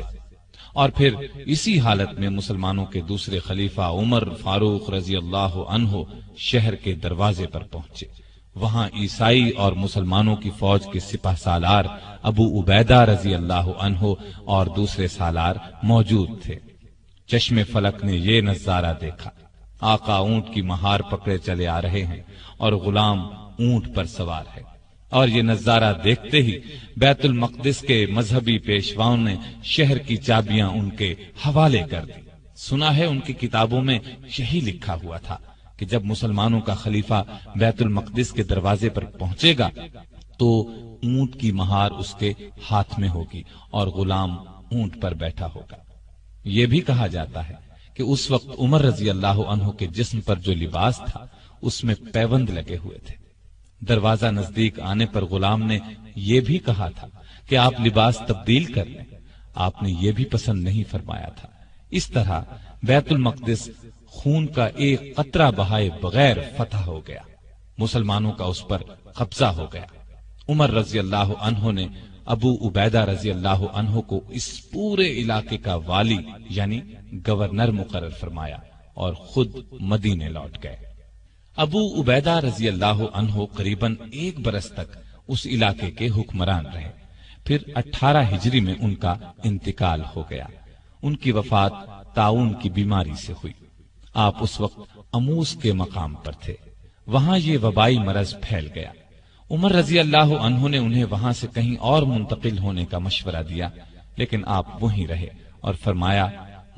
اور پھر اسی حالت میں مسلمانوں کے دوسرے خلیفہ عمر فاروق رضی اللہ عنہ شہر کے دروازے پر پہنچے۔ وہاں عیسائی اور مسلمانوں کی فوج کے سپہ سالار ابو عبیدہ رضی اللہ عنہ اور دوسرے سالار موجود تھے۔ چشم فلک نے یہ نظارہ دیکھا، آقا اونٹ کی مہار پکڑے چلے آ رہے ہیں اور غلام اونٹ پر سوار ہے۔ اور یہ نظارہ دیکھتے ہی بیت المقدس کے مذہبی پیشواؤں نے شہر کی چابیاں ان کے حوالے کر دی۔ سنا ہے ان کی کتابوں میں یہی لکھا ہوا تھا کہ جب مسلمانوں کا خلیفہ بیت المقدس کے دروازے پر پہنچے گا تو اونٹ کی مہار اس کے ہاتھ میں ہوگی اور غلام اونٹ پر بیٹھا ہوگا۔ یہ بھی کہا جاتا ہے کہ اس وقت عمر رضی اللہ عنہ کے جسم پر جو لباس تھا اس میں پیوند لگے ہوئے تھے۔ دروازہ نزدیک آنے پر غلام نے یہ بھی کہا تھا کہ آپ لباس تبدیل کر لیں، آپ نے یہ بھی پسند نہیں فرمایا تھا۔ اس طرح بیت المقدس خون کا ایک قطرہ بہائے بغیر فتح ہو گیا، مسلمانوں کا اس پر قبضہ ہو گیا۔ عمر رضی اللہ عنہ نے ابو عبیدہ رضی اللہ عنہ کو اس پورے علاقے کا والی یعنی گورنر مقرر فرمایا اور خود مدینے لوٹ گئے۔ ابو عبیدہ رضی اللہ عنہ قریباً 1 برس تک اس علاقے کے حکمران رہے۔ پھر 18 ہجری میں ان کا انتقال ہو گیا۔ ان کی وفات طاعون کی بیماری سے ہوئی۔ آپ اس وقت اموس کے مقام پر تھے، وہاں یہ وبائی مرض پھیل گیا۔ عمر رضی اللہ عنہ نے انہیں وہاں سے کہیں اور منتقل ہونے کا مشورہ دیا، لیکن آپ وہیں رہے اور فرمایا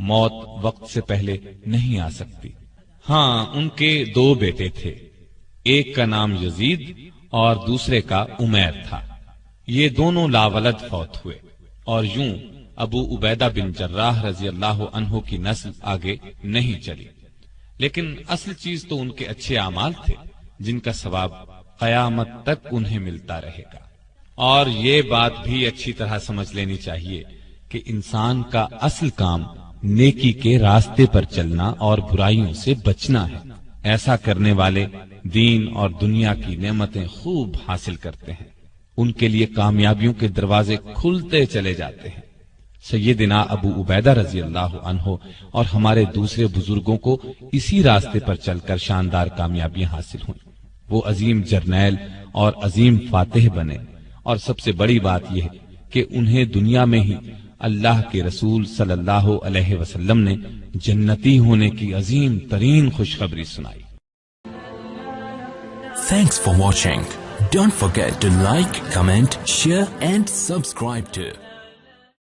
موت وقت سے پہلے نہیں آ سکتی۔ ہاں، ان کے 2 بیٹے تھے، ایک کا نام یزید اور دوسرے کا عمیر تھا۔ یہ دونوں لاولد فوت ہوئے، اور یوں ابو عبیدہ بن جراح رضی اللہ عنہ کی نسل آگے نہیں چلی۔ لیکن اصل چیز تو ان کے اچھے اعمال تھے، جن کا ثواب قیامت تک انہیں ملتا رہے گا۔ اور یہ بات بھی اچھی طرح سمجھ لینی چاہیے کہ انسان کا اصل کام نیکی کے راستے پر چلنا اور برائیوں سے بچنا ہے۔ ایسا کرنے والے دین اور دنیا کی نعمتیں خوب حاصل کرتے ہیں، ان کے لیے کامیابیوں کے دروازے کھلتے چلے جاتے ہیں۔ سیدنا ابو عبیدہ رضی اللہ عنہ اور ہمارے دوسرے بزرگوں کو اسی راستے پر چل کر شاندار کامیابیاں حاصل ہوئیں۔ وہ عظیم جرنیل اور عظیم فاتح بنے، اور سب سے بڑی بات یہ ہے کہ انہیں دنیا میں ہی اللہ کے رسول صلی اللہ علیہ وسلم نے جنتی ہونے کی عظیم ترین خوشخبری سنائی۔ Thanks for watching. Don't forget to like, comment, share and subscribe to